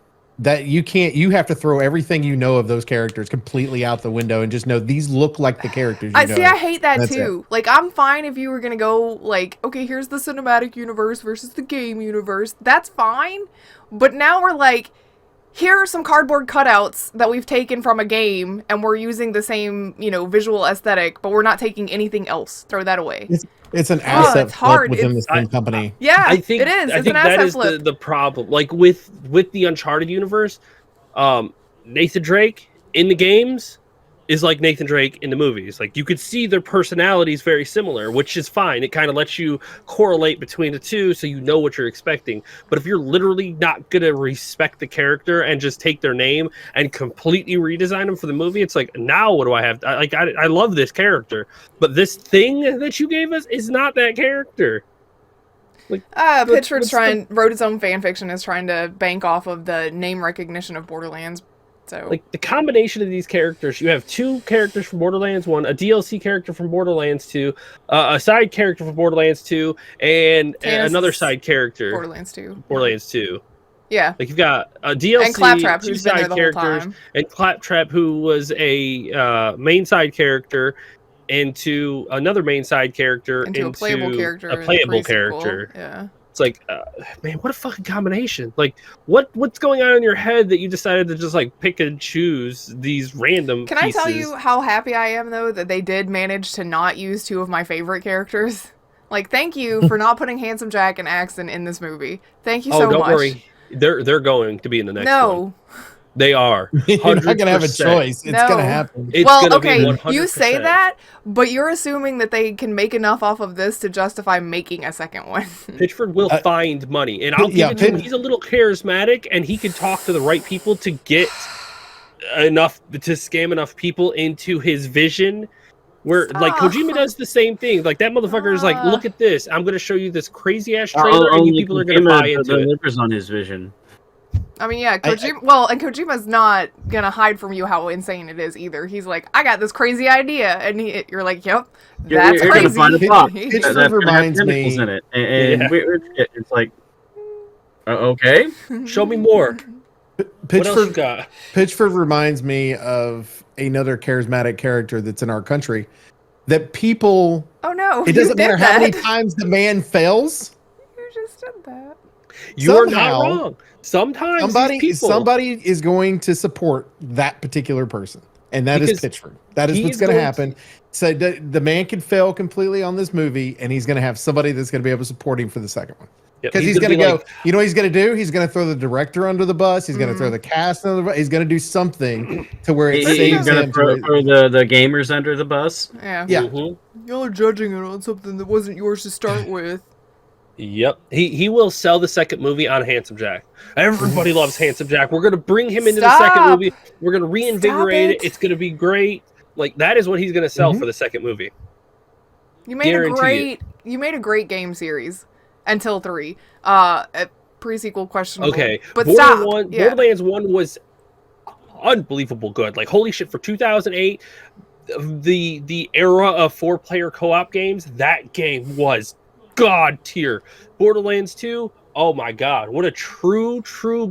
you have to throw everything you know of those characters completely out the window and just know these look like the characters you know. I hate that That's too. Like, I'm fine if you were gonna go like, okay, here's the cinematic universe versus the game universe. That's fine. But now we're like, here are some cardboard cutouts that we've taken from a game, and we're using the same, visual aesthetic, but we're not taking anything else. Throw that away. It's an asset it's hard. flip within It's- the same company. Yeah, I think it is. I It's think an that asset is flip. the problem. Like with the Uncharted universe, Nathan Drake in the games is like Nathan Drake in the movies. Like you could see their personalities very similar, which is fine. It kind of lets you correlate between the two so you know what you're expecting. But if you're literally not going to respect the character and just take their name and completely redesign them for the movie, it's like, now what do I have? I love this character, but this thing that you gave us is not that character. Pitchford's wrote his own fan fiction, is trying to bank off of the name recognition of Borderlands. So, like the combination of these characters, you have two characters from Borderlands 1, a DLC character from Borderlands 2, a side character from Borderlands 2, and Tannis another is side character Borderlands 2. Borderlands 2. Yeah. Like you've got a DLC, And Claptrap, two who's been there side the whole characters, time. and Claptrap, who was a main side character into another main side character into a playable character. A in the playable pre-sequel. character. Yeah. It's like, man, what a fucking combination! Like, what's going on in your head that you decided to just like pick and choose these random Can pieces? I tell you how happy I am though that they did manage to not use two of my favorite characters? Like, thank you for not putting Handsome Jack and Axton in this movie. Thank you so much. Oh, don't worry, they're going to be in the next one. No. They are. You're not gonna have a 100%. choice. It's No. gonna happen. It's well, gonna okay, be 100%. you say that, but you're assuming that they can make enough off of this to justify making a second one. Pitchford will find money, and I'll give it to him. He's a little charismatic, and he can talk to the right people to get enough to scam enough people into his vision. Where like Kojima does the same thing. Like that motherfucker is like, look at this. I'm going to show you this crazy ass trailer, and you people are going to buy into it. Delivers on his vision. I mean, yeah, Kojima. And Kojima's not gonna hide from you how insane it is either. He's like, I got this crazy idea, and you're like, yep, that's you're crazy. Gonna find a box. Pitchford reminds me. In it. And it's like, okay, show me more. What else you got? Pitchford reminds me of another charismatic character that's in our country. That people. Oh no! It doesn't matter how many times the man fails. You just did that. You're not wrong. Sometimes somebody is going to support that particular person, and that is Pitchford. That is what's going to happen. So the man could fail completely on this movie, and he's going to have somebody that's going to be able to support him for the second one. Because he's going to go. Like, you know what he's going to do? He's going to throw the director under the bus. He's going to throw the cast under the bus. He's going to do something to where it saves him. He's going to throw the gamers under the bus. Yeah. Mm-hmm. Y'all are judging it on something that wasn't yours to start with. Yep. He will sell the second movie on Handsome Jack. Everybody loves Handsome Jack. We're going to bring him into the second movie. We're going to reinvigorate it. It's going to be great. Like that is what he's going to sell for the second movie. You made a great game series until 3. Pre-sequel questionable. Okay. But Borderlands 1 was unbelievable good. Like holy shit, for 2008, the era of 4-player co-op games, that game was god tier. Borderlands 2, oh my god, what a true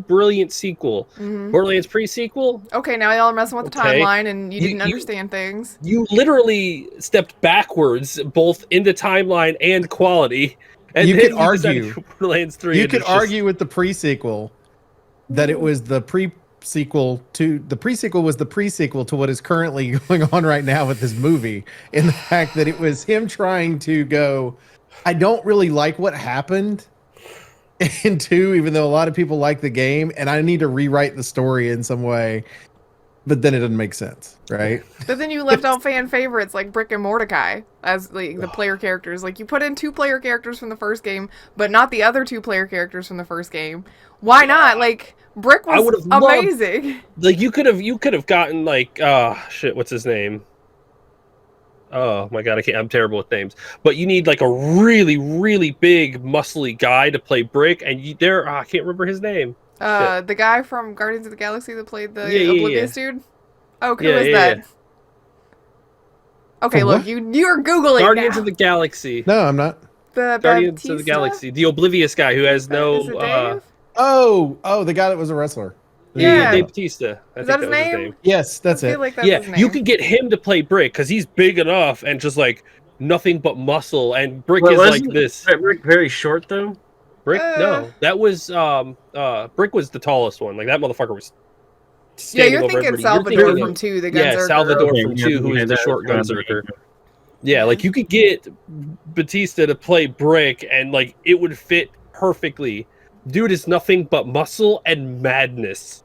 brilliant sequel. Borderlands pre-sequel, okay, now y'all are messing with the timeline and you didn't understand things. You literally stepped backwards both in the timeline and quality, and you could argue Borderlands 3. You could argue with the pre-sequel that it was the pre-sequel to what is currently going on right now with this movie, in the fact that it was him trying to go, I don't really like what happened in 2, even though a lot of people like the game, and I need to rewrite the story in some way, but then it doesn't make sense, right? But then you left out fan favorites like Brick and Mordecai as like the player characters. Like you put in 2 player characters from the first game, but not the other 2 player characters from the first game. Why not? Like Brick was amazing. Like you could have gotten like shit, what's his name? Oh my god, I'm terrible with names. But you need like a really, really big, muscly guy to play Brick, and I can't remember his name. The guy from Guardians of the Galaxy that played the Oblivious dude. Oh, who is that? Yeah. Okay, look, you're googling Guardians now. of the Galaxy. No, I'm not. Guardians of the Galaxy, the Oblivious guy who has no. Is it Dave? The guy that was a wrestler. Yeah, Dave Bautista. Is that his name? Yes, that's I it. feel like that's his name. You could get him to play Brick because he's big enough and just like nothing but muscle, and Brick is like this. Brick very short though. Brick, no, that was Brick was the tallest one. Like that motherfucker was. You're thinking Salvador from 2, the Gunzerker. Yeah, Salvador from 2, who is the short Gunzerker. Yeah, like you could get Batista to play Brick, and like it would fit perfectly. Dude is nothing but muscle and madness.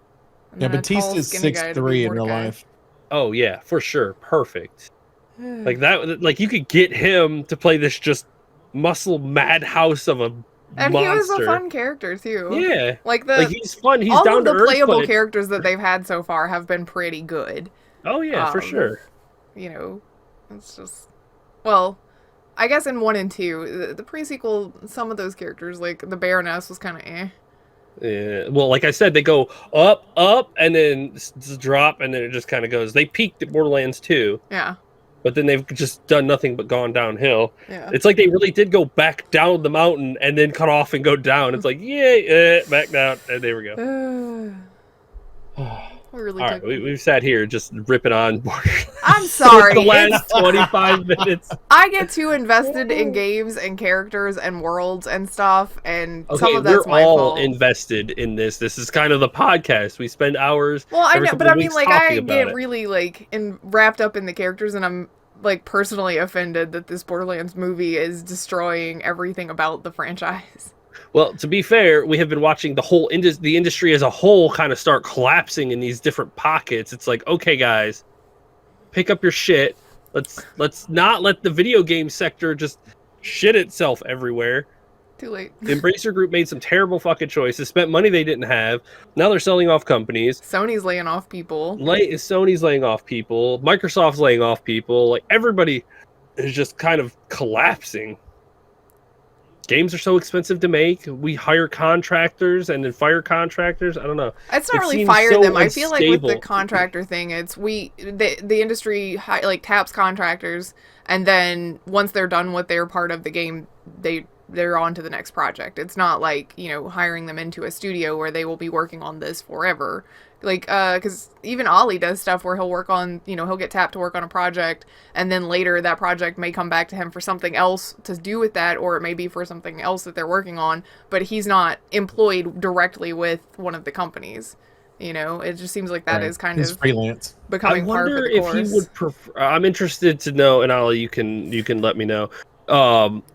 Yeah, Batista's 6'3" in real life. Oh yeah, for sure, perfect. Like that, like you could get him to play this just muscle madhouse of a and monster. He was a fun character too. Yeah, like he's fun. He's all down of the to earth, playable characters that they've had so far have been pretty good. Oh yeah, for sure. You know, it's just I guess in 1 and 2, the pre-sequel, some of those characters, like the Baroness, was kind of eh. Yeah, well, like I said, they go up, and then drop, and then it just kind of goes. They peaked at Borderlands 2. Yeah. But then they've just done nothing but gone downhill. Yeah. It's like they really did go back down the mountain and then cut off and go down. It's like, yay, back down, and there we go. All right, we've sat here just ripping on Borderlands. I'm sorry. The last 25 minutes. I get too invested in games and characters and worlds and stuff, and some Okay, of that's we're my all fault. invested in this. This is kind of the podcast. We spend hours. Well, I every know, couple but of I mean, weeks like, talking I about get it. really like wrapped up in the characters, and I'm like personally offended that this Borderlands movie is destroying everything about the franchise. Well, to be fair, we have been watching the whole the industry as a whole kind of start collapsing in these different pockets. It's like, okay, guys, pick up your shit. Let's not let the video game sector just shit itself everywhere. Too late. The Embracer Group made some terrible fucking choices, spent money they didn't have. Now they're selling off companies. Sony's laying off people. Sony's laying off people. Microsoft's laying off people. Like, everybody is just kind of collapsing. Games are so expensive to make. We hire contractors and then fire contractors. I don't know. It's not It really seems fire so them. I feel like with the unstable. contractor thing, it's the industry like taps contractors, and then once they're done with their part of the game, they're on to the next project. It's not like, you know, hiring them into a studio where they will be working on this forever. Like, because even Ollie does stuff where he'll work on, you know, he'll get tapped to work on a project, and then later that project may come back to him for something else to do with that, or it may be for something else that they're working on, but he's not employed directly with one of the companies. You know, it just seems like that is kind He's of freelance. I becoming par for wonder the if course. he would prefer. I'm interested to know, and Ollie, you can let me know.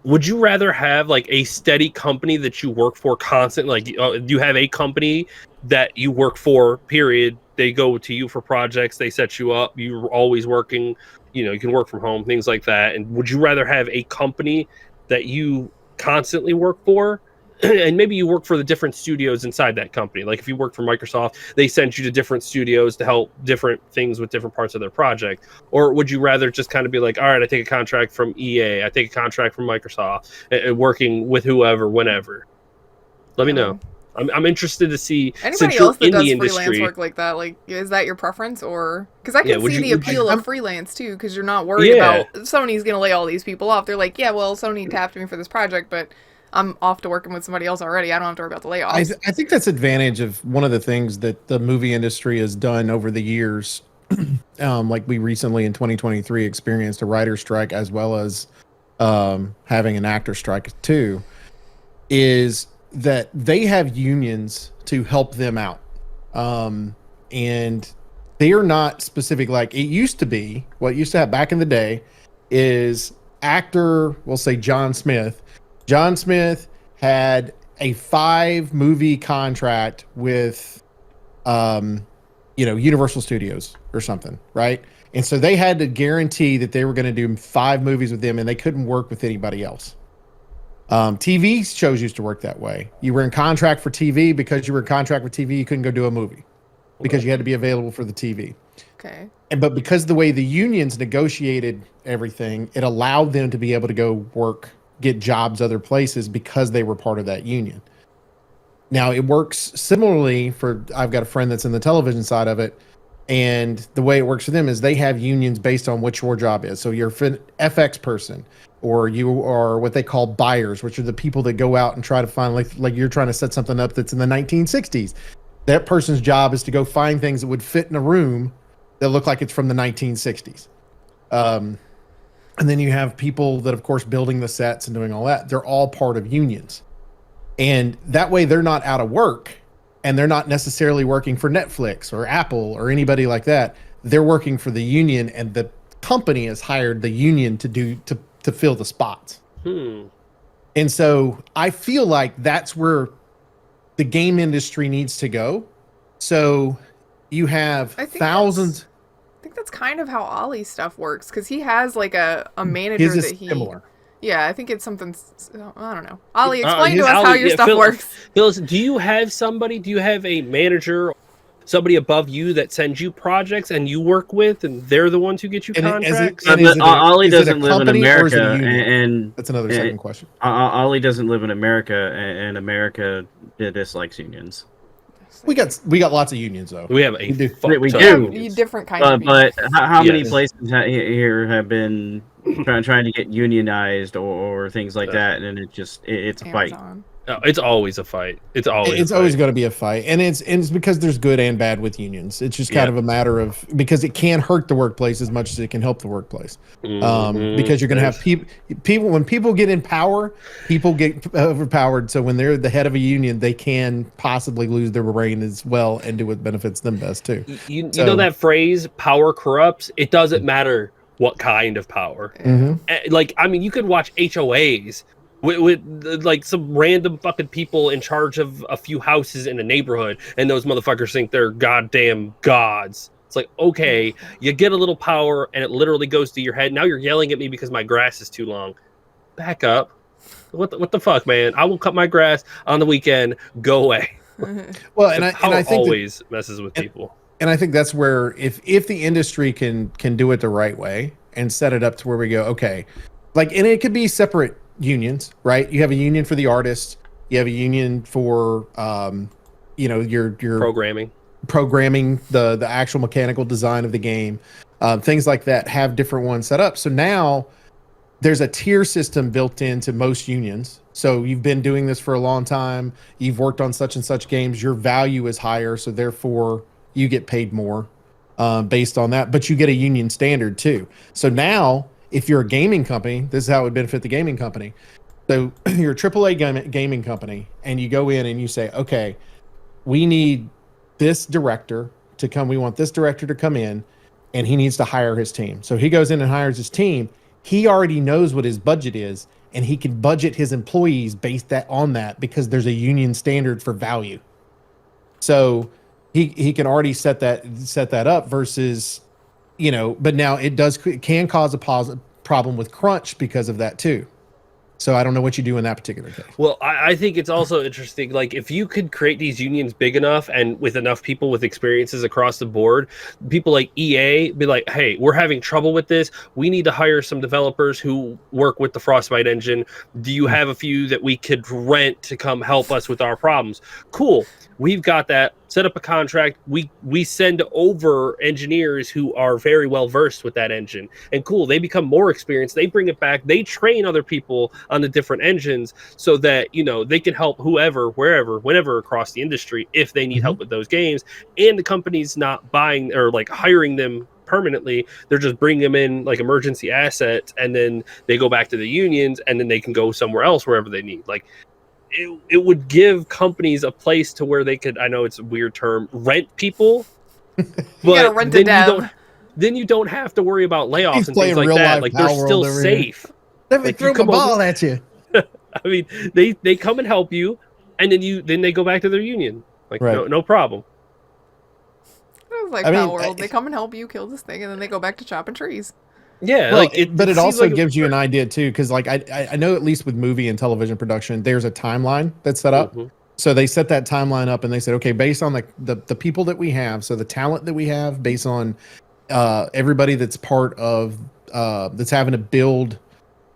Would you rather have like a steady company that you work for constantly? Like, you have a company that you work for, period. They go to you for projects. They set you up. You're always working. You know, you can work from home, things like that. And would you rather have a company that you constantly work for? And maybe you work for the different studios inside that company. Like, if you work for Microsoft, they send you to different studios to help different things with different parts of their project. Or would you rather just kind of be like, all right, I take a contract from EA, I take a contract from Microsoft, and working with whoever, whenever? Let me know. I'm interested to see, Anybody since you're else that in does the freelance industry. work like that, like, is that your preference? Or because I Yeah, can would see you- the would you- appeal of freelance too, because you're not worried Yeah. about Sony's gonna lay all these people off. They're like, yeah, well, Sony tapped me for this project, but I'm off to working with somebody else already. I don't have to worry about the layoffs. I think that's advantage of one of the things that the movie industry has done over the years. Like, we recently in 2023 experienced a writer's strike as well as having an actor strike too, is that they have unions to help them out. And they are not specific. Like, it used to be, what used to have back in the day is actor, we'll say John Smith. John Smith had a 5-movie contract with, Universal Studios or something, right? And so they had to guarantee that they were going to do 5 movies with them, and they couldn't work with anybody else. TV shows used to work that way. You were in contract for TV. Because you were in contract with TV, you couldn't go do a movie because you had to be available for the TV. Okay. But because of the way the unions negotiated everything, it allowed them to be able to go work, get jobs other places because they were part of that union. Now, it works similarly I've got a friend that's in the television side of it, and the way it works for them is they have unions based on what your job is. So you're an FX person, or you are what they call buyers, which are the people that go out and try to find, like you're trying to set something up that's in the 1960s. That person's job is to go find things that would fit in a room that look like it's from the 1960s. And then you have people that, of course, building the sets and doing all that. They're all part of unions. And that way they're not out of work, and they're not necessarily working for Netflix or Apple or anybody like that. They're working for the union, and the company has hired the union to fill the spots. And so I feel like that's where the game industry needs to go. So you have thousands. I think that's kind of how Ollie's stuff works, because he has like a manager His is that he. similar. Yeah, I think it's something. I don't know. Ollie, explain to us how Ollie, your yeah, stuff works. Phyllis, do you have somebody? Do you have a manager, somebody above you that sends you projects and you work with, and they're the ones who get you contracts? But Ollie doesn't live in America, and that's another second question. Ollie doesn't live in America, and America dislikes unions. We got lots of unions though. We have a We ton. do. Different kinds of But how many Yes. places here have been trying to get unionized or things like that, and it's a fight. Amazon. It's always a fight. It's always going to be a fight, and it's because there's good and bad with unions. It's just kind of a matter of, because it can hurt the workplace as much as it can help the workplace. Because you're going to have people when people get in power, people get overpowered. So when they're the head of a union, they can possibly lose their brain as well and do what benefits them best too. You know that phrase, "Power corrupts." It doesn't matter what kind of power. Like, I mean, you could watch HOAs with like some random fucking people in charge of a few houses in a neighborhood, and those motherfuckers think they're goddamn gods. It's like, okay, you get a little power and it literally goes to your head. Now you're yelling at me because my grass is too long. Back up. What the fuck, man? I will cut my grass on the weekend. Go away. Well, and I think always messes with people. And I think that's where if the industry can do it the right way and set it up to where we go, okay, like, and it could be separate unions, right? You have a union for the artists, you have a union for your programming, the actual mechanical design of the game, things like that, have different ones set up. So now there's a tier system built into most unions. So you've been doing this for a long time, you've worked on such and such games, your value is higher, so therefore you get paid more based on that, but you get a union standard too. So now if you're a gaming company, this is how it would benefit the gaming company. So you're a AAA gaming company, and you go in and you say, okay, we need this director to come. We want this director to come in, and he needs to hire his team. So he goes in and hires his team. He already knows what his budget is, and he can budget his employees based on that because there's a union standard for value. So he can already set that up versus, but now it can cause a problem with crunch because of that too. So I don't know what you do in that particular case. Well, I think it's also interesting. Like, if you could create these unions big enough and with enough people with experiences across the board, people like EA be like, hey, we're having trouble with this. We need to hire some developers who work with the Frostbite engine. Do you have a few that we could rent to come help us with our problems? Cool. We've got that. Set up a contract. We send over engineers who are very well versed with that engine, and cool, they become more experienced. They bring it back. They train other people on the different engines so that they can help whoever, wherever, whenever across the industry if they need help with those games. And the company's not buying or like hiring them permanently. They're just bringing them in like emergency assets, and then they go back to the unions, and then they can go somewhere else wherever they need. Like, it would give companies a place to where they could, I know it's a weird term, rent people, but rent then you don't have to worry about layoffs and things like that. Like, they're still safe. Let me throw the ball at you. I mean, they come and help you, and then they go back to their union. Like, no problem. It was like Power World. They come and help you kill this thing, and then they go back to chopping trees. Yeah, well, but it also gives you an idea too, because like I know at least with movie and television production, there's a timeline that's set up. So they set that timeline up, and they said, okay, based on the people that we have, so the talent that we have, based on everybody that's part of that's having to build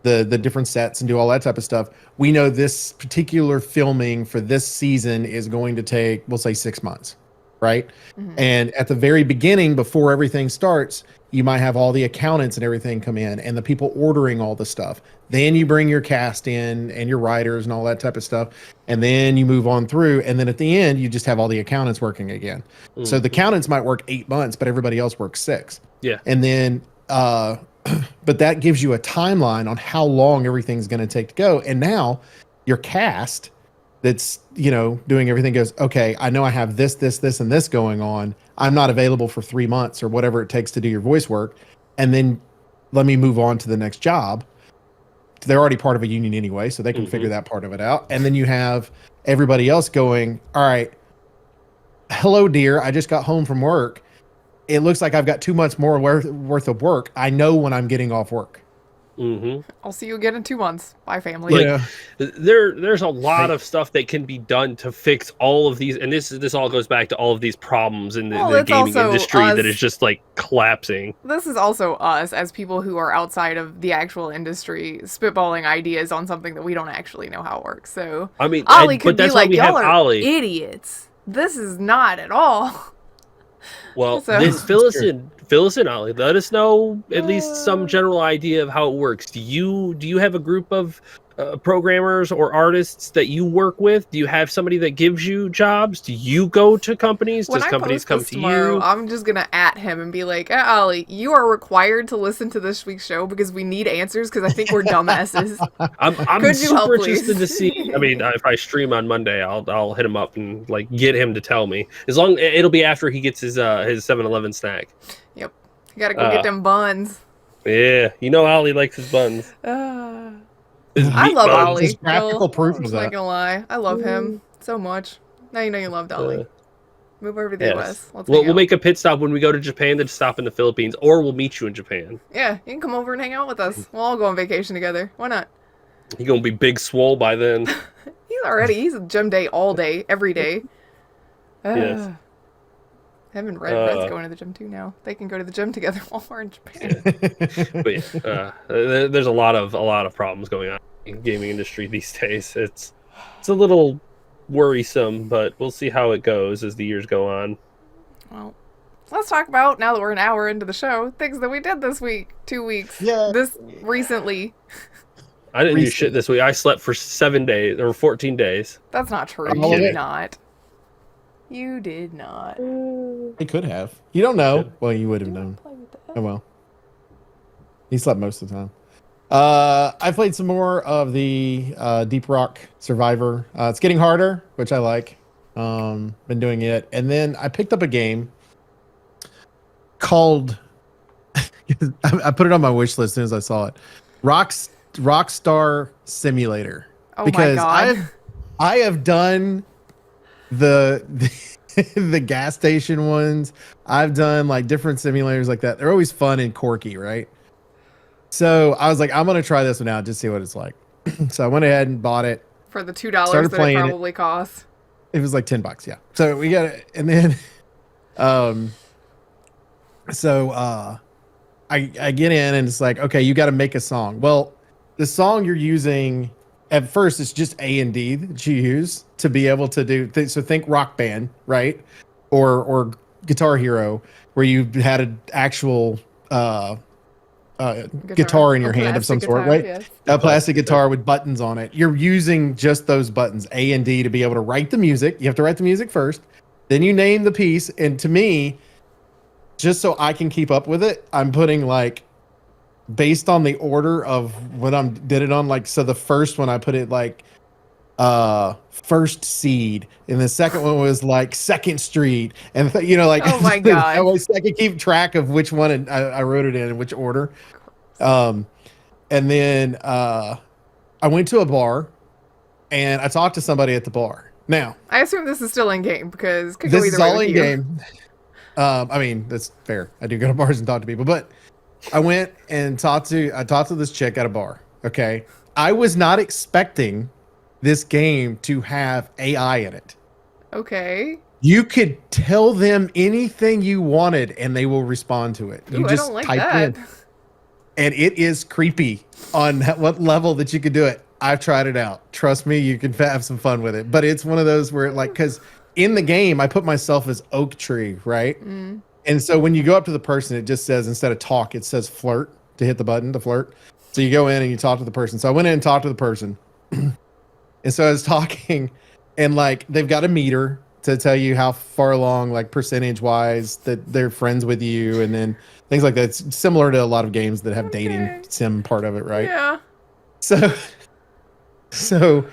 the different sets and do all that type of stuff, we know this particular filming for this season is going to take, we'll say, 6 months, right? And at the very beginning, before everything starts, you might have all the accountants and everything come in and the people ordering all the stuff. Then you bring your cast in and your writers and all that type of stuff. And then you move on through. And then at the end, you just have all the accountants working again. So the accountants might work 8 months, but everybody else works 6. Yeah. And then, but that gives you a timeline on how long everything's going to take to go. And now your cast that's, doing everything goes, okay, I know I have this, and this going on. I'm not available for 3 months or whatever it takes to do your voice work. And then let me move on to the next job. They're already part of a union anyway, so they can figure that part of it out. And then you have everybody else going, all right, hello, dear. I just got home from work. It looks like I've got 2 months more worth of work. I know when I'm getting off work. I'll see you again in 2 months. Bye, family. Like, there's a lot of stuff that can be done to fix all of these, and this all goes back to all of these problems in the gaming industry that is just like collapsing. This is also us as people who are outside of the actual industry spitballing ideas on something that we don't actually know how it works. So I mean, Ollie could be like, y'all are Ollie. idiots. This is not at all. Well, fill us in, Ollie. Let us know at least some general idea of how it works. Do you have a group of programmers or artists that you work with? Do you have somebody that gives you jobs? Do you go to companies? When Does I companies post come this to tomorrow, you? I'm just gonna at him and be like, hey, Ollie, you are required to listen to this week's show because we need answers because I think we're dumbasses. I'm Could you help, super please? interested to see. I mean, if I stream on Monday, I'll hit him up and like get him to tell me. As long it'll be after he gets his 7-Eleven snack. Yep. You gotta go get them buns. Yeah, you know Ollie likes his buns. His I meat love buns. Ollie. There's graphical proof I'm of just not that. gonna lie. I love him so much. Now you know you loved Ollie. Move over to the Yes. US. Let's We'll hang out. make a pit stop when we go to Japan, then stop in the Philippines, or we'll meet you in Japan. Yeah, you can come over and hang out with us. We'll all go on vacation together. Why not? You're gonna be big swole by then. He's a gym day all day, every day. Yes. Him and Red's going to the gym too now. They can go to the gym together while we're in Japan. But yeah, there's a lot of problems going on in the gaming industry these days. It's a little worrisome, but we'll see how it goes as the years go on. Well, let's talk about, now that we're an hour into the show, things that we did this week, 2 weeks. Yeah. This recently. I didn't do shit this week. I slept for 7 days or 14 days. That's not true. I'm You kidding. did not. You did not. He could have. You don't know. Well, you would have known. Oh well. He slept most of the time. I played some more of the Deep Rock Survivor. It's getting harder, which I like. Been doing it, and then I picked up a game called. I put it on my wish list as soon as I saw it. Rockstar Simulator. Oh because my god. I have done the gas station ones. I've done like different simulators like that. They're always fun and quirky, right? So I was like, I'm gonna try this one out, just see what it's like. So I went ahead and bought it. For the $2 Started that it playing it. probably costs. It was like $10, yeah. So we got it, and then I get in and it's like, okay, you got to make a song. Well, the song you're using at first it's just A&D that you use to be able to do so think Rock Band, right? Or Guitar Hero, where you had an actual guitar in your hand of some sort, right? Yes. A plastic guitar with buttons on it. You're using just those buttons, A and D, to be able to write the music. You have to write the music first, then you name the piece. And to me, just so I can keep up with it, I'm putting like based on the order of what I'm did it on. Like, so the first one I put it like First Seed, and the second one was like Second Street, and like Oh my god. I could keep track of which one I wrote it in which order. And then I went to a bar and I talked to somebody at the bar. Now I assume this is still in game because it could go this either is way all with in you. game. I mean, that's fair. I do go to bars and talk to people, but I went and talked to this chick at a bar. Okay. I was not expecting this game to have AI in it. Okay. You could tell them anything you wanted and they will respond to it. You Ooh, I just don't like type that. in. And it is creepy on what level that you could do it. I've tried it out. Trust me, you can have some fun with it. But it's one of those where because in the game, I put myself as Oak Tree, right? Mm. And so when you go up to the person, it just says, instead of talk, it says flirt to hit the button to flirt. So you go in and you talk to the person. So I went in and talked to the person. And so I was talking, and like they've got a meter to tell you how far along, like percentage wise, that they're friends with you, and then things like that. It's similar to a lot of games that have dating sim part of it, right? Yeah. So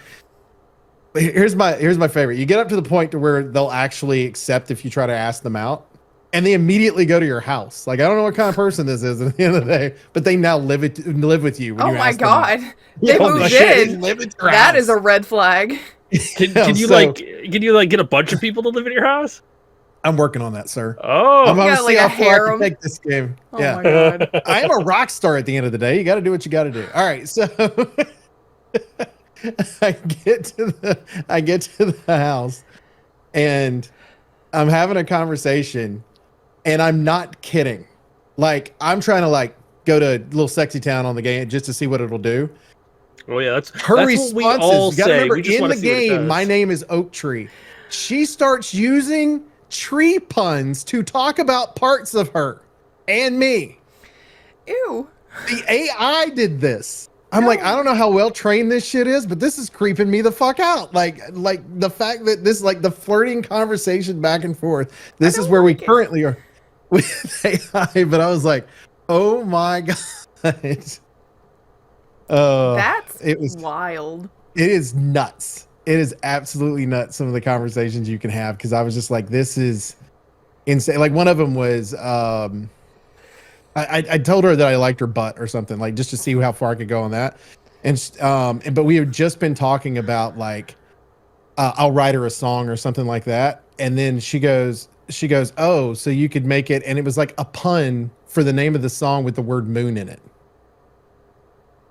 here's my favorite. You get up to the point to where they'll actually accept if you try to ask them out, and they immediately go to your house. Like, I don't know what kind of person this is at the end of the day, but they now live with you. When Oh you my ask them out. god. They Oh my moved shit, in. they live at your That house. is a red flag. Can you get a bunch of people to live in your house? I'm working on that, sir. Oh, I'm You gonna got, see like, how a far I harem? can take this game. Oh Yeah. my god. I am a rock star at the end of the day. You got to do what you got to do. All right, so I get to the house, and I'm having a conversation, and I'm not kidding. Like, I'm trying to like go to Little Sexy Town on the game just to see what it'll do. oh yeah, that's Her what we responses. all You got to say. remember, We just in wanna the see what it game, does. my name is Oak Tree. She starts using tree puns to talk about parts of her and me. Ew. The AI did this. I'm like, I don't know how well trained this shit is, but this is creeping me the fuck out. Like the fact that this, like the flirting conversation back and forth, this is where we currently are with AI. But I was like, oh my god, That's it was wild. It is nuts. It is absolutely nuts. Some of the conversations you can have, because I was just like, this is insane. Like one of them was, I told her that I liked her butt or something, like just to see how far I could go on that. But we had just been talking about like, I'll write her a song or something like that. And then she goes, oh, so you could make it. And it was like a pun for the name of the song with the word moon in it.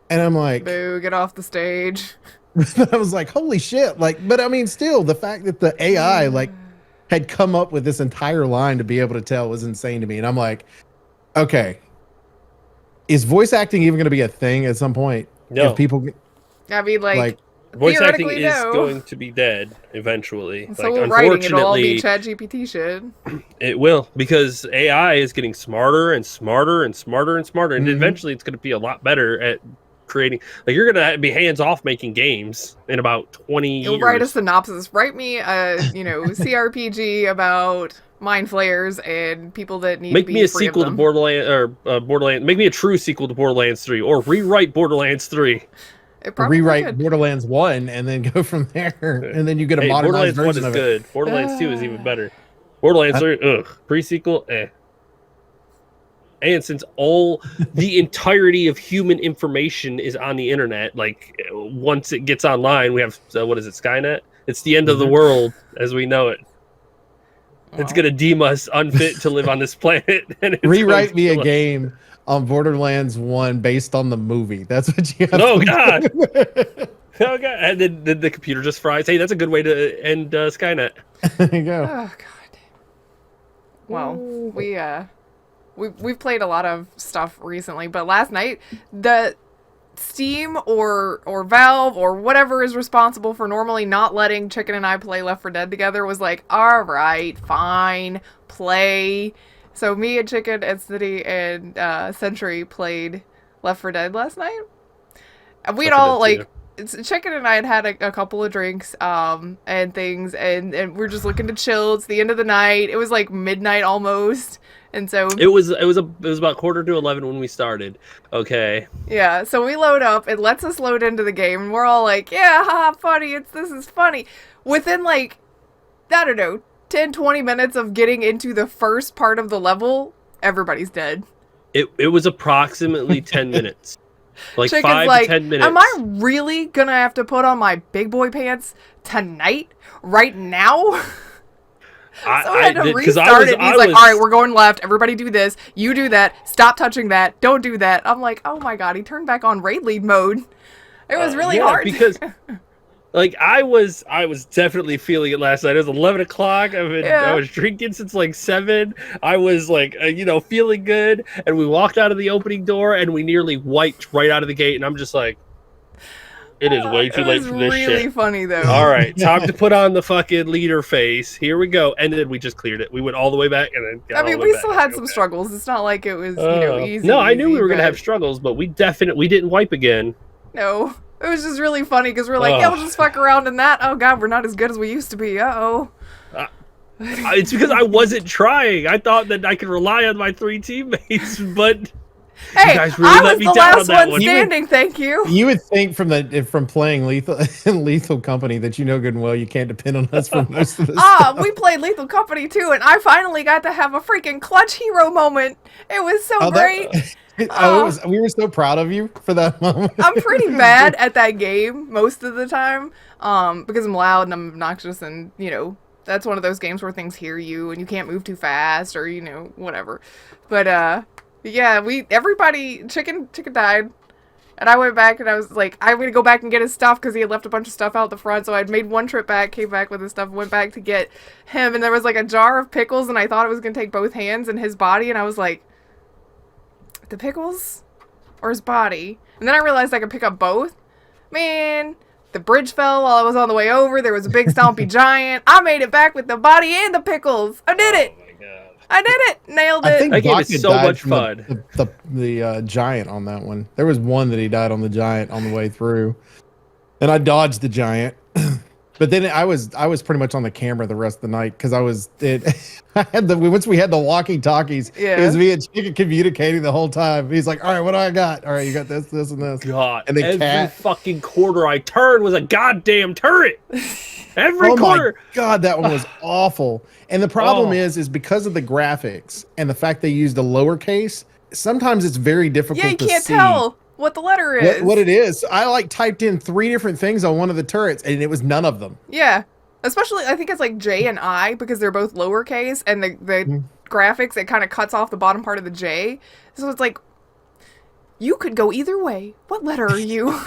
And I'm like, boo, get off the stage. I was like, holy shit. Like, but I mean, still the fact that the AI like had come up with this entire line to be able to tell was insane to me. And I'm like, okay, is voice acting even going to be a thing at some point? No. If people, I mean, like voice acting theoretically, is no. going to be dead eventually. So like, writing it'll all be unfortunately, ChatGPT shit. it will, because AI is getting smarter and smarter and smarter and smarter, and Mhm. eventually it's going to be a lot better at creating. Like, you're going to be hands off making games in about 20 years. You'll write a synopsis. Write me a CRPG about mind flayers and people that need Make to be me a free sequel of to them. Borderlands. Make me a true sequel to Borderlands 3, or rewrite Borderlands 3. It probably rewrite could. Borderlands 1 and then go from there. And then you get a modernized Borderlands 1 version is of it. good. Borderlands 2 is even better. Borderlands 3, pre-sequel, And since all the entirety of human information is on the internet, like once it gets online, we have what is it, Skynet? It's the end of the world as we know it. It's gonna deem us unfit to live on this planet. And it's Rewrite me a kill us. game on Borderlands 1 based on the movie. That's what you have Oh to god! do. Oh god! And then the computer just fries. Hey, that's a good way to end Skynet. There you go. Oh god. Well, we've played a lot of stuff recently, but last night the Steam or Valve or whatever is responsible for normally not letting Chicken and I play Left 4 Dead together was like, all right, fine, play. So me and Chicken and City and Sentry played Left 4 Dead last night. And we'd all like, Chicken and I had a couple of drinks and things, and we're just looking to chill. It's the end of the night. It was like midnight almost. And so it was about 11:15 when we started. Okay. Yeah, so we load up, it lets us load into the game, and we're all like, yeah, haha, funny, this is funny. Within like, I don't know, 10, 20 minutes of getting into the first part of the level, everybody's dead. It was approximately 10 minutes. Like Chicken's 5 like, to 10 minutes. am I really gonna have to put on my big boy pants tonight? Right now? So I had to restart it, and he's like, all right, we're going left, everybody do this, you do that, stop touching that, don't do that. I'm like, oh my god, he turned back on raid lead mode. It was really hard. Because, like, I was definitely feeling it last night. It was 11 o'clock, I was drinking since like 7, I was like, feeling good, and we walked out of the opening door, and we nearly wiped right out of the gate, and I'm just like, it is way too late for this shit. It was really funny, though. All right, time to put on the fucking leader face. Here we go. And then we just cleared it. We went all the way back, and then got we still had some struggles. It's not like it was, easy. No, I knew we were going to but have struggles, but we didn't wipe again. No. It was just really funny, because we're like, yeah, we'll just fuck around in that. Oh, God, we're not as good as we used to be. Uh-oh. It's because I wasn't trying. I thought that I could rely on my 3 teammates, but... Hey, you guys really I let was me the down last on that one one. standing, thank you. You would think from playing Lethal Company that you know good and well you can't depend on us for most of this stuff. We played Lethal Company too, and I finally got to have a freaking clutch hero moment. It was so great. We were so proud of you for that moment. I'm pretty bad at that game most of the time, because I'm loud and I'm obnoxious, and that's one of those games where things hear you and you can't move too fast, or whatever. But yeah, everybody, Chicken died, and I went back and I was like, I'm gonna go back and get his stuff, because he had left a bunch of stuff out the front. So I'd made one trip back, came back with his stuff, went back to get him, and there was like a jar of pickles, and I thought it was gonna take both hands and his body, and I was like, the pickles or his body? And then I realized I could pick up both. Man, the bridge fell while I was on the way over. There was a big stompy giant. I made it back with the body and the pickles. I did it. Oh my god. I did it! Nailed I it! think That game is Baka so died much from fun. The giant on that one. There was one that he died on the giant on the way through, and I dodged the giant. But then I was pretty much on the camera the rest of the night because I had once we had the walkie talkies. Yeah. It was me and Chicken communicating the whole time. He's like, "All right, what do I got? All right, you got this, this, and this." God, And the every cat. fucking corner I turned was a goddamn turret. Every Oh my corner. god, that one was awful. And the problem Oh. is because of the graphics and the fact they used a lowercase. Sometimes it's very difficult Yeah, you to can't see tell what the letter is. what it is. I like typed in 3 different things on one of the turrets, and it was none of them. Yeah. Especially, I think it's like J and I because they're both lowercase, and the graphics, it kind of cuts off the bottom part of the J. So it's like, you could go either way. What letter are you?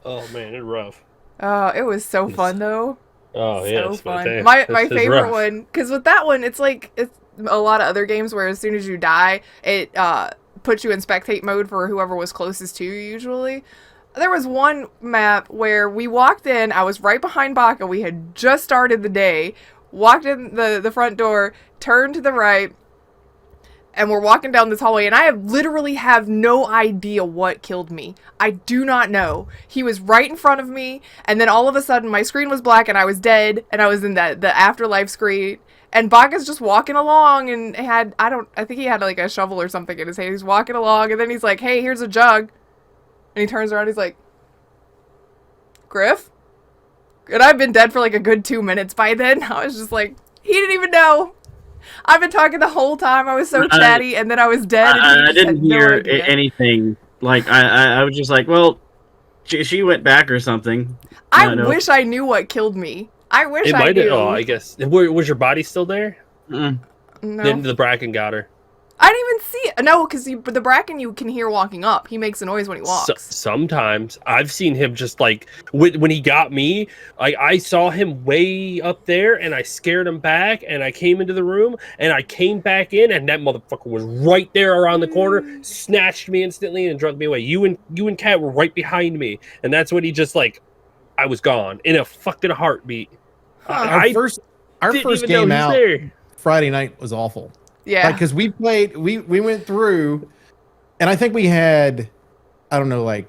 Oh man, it's rough. It was so fun though. Oh yeah, So it's fun. damn, My it's favorite rough. one, because with that one, it's like it's a lot of other games where as soon as you die, it puts you in spectate mode for whoever was closest to you usually. There was one map where we walked in, I was right behind Baka, we had just started the day, walked in the front door, turned to the right, and we're walking down this hallway, and I literally have no idea what killed me. I do not know. He was right in front of me, and then all of a sudden my screen was black and I was dead, and I was in the afterlife screen. And Baka's just walking along and I think he had like a shovel or something in his hand. He's walking along and then he's like, "Hey, here's a jug." And he turns around, he's like, "Griff?" And I've been dead for like a good 2 minutes by then. I was just like, he didn't even know. I've been talking the whole time. I was so chatty, and then I was dead. And he I just didn't had no hear idea. anything. Like I was just like, well, she went back or something. I No. wish I knew what killed me. I wish It I might knew. have. Oh, I guess. Was your body still there? Mm. No. Then the bracken got her. I didn't even see it. No, because the bracken you can hear walking up. He makes a noise when he walks. Sometimes I've seen him just like when he got me. I saw him way up there, and I scared him back, and I came into the room, and I came back in, and that motherfucker was right there around the corner, snatched me instantly, and drug me away. You and Kat were right behind me, and that's when he just like, I was gone in a fucking heartbeat. Huh. I Our didn't first even know game he was out there. Friday night was awful. Yeah. Because we went through, and I think we had, I don't know, like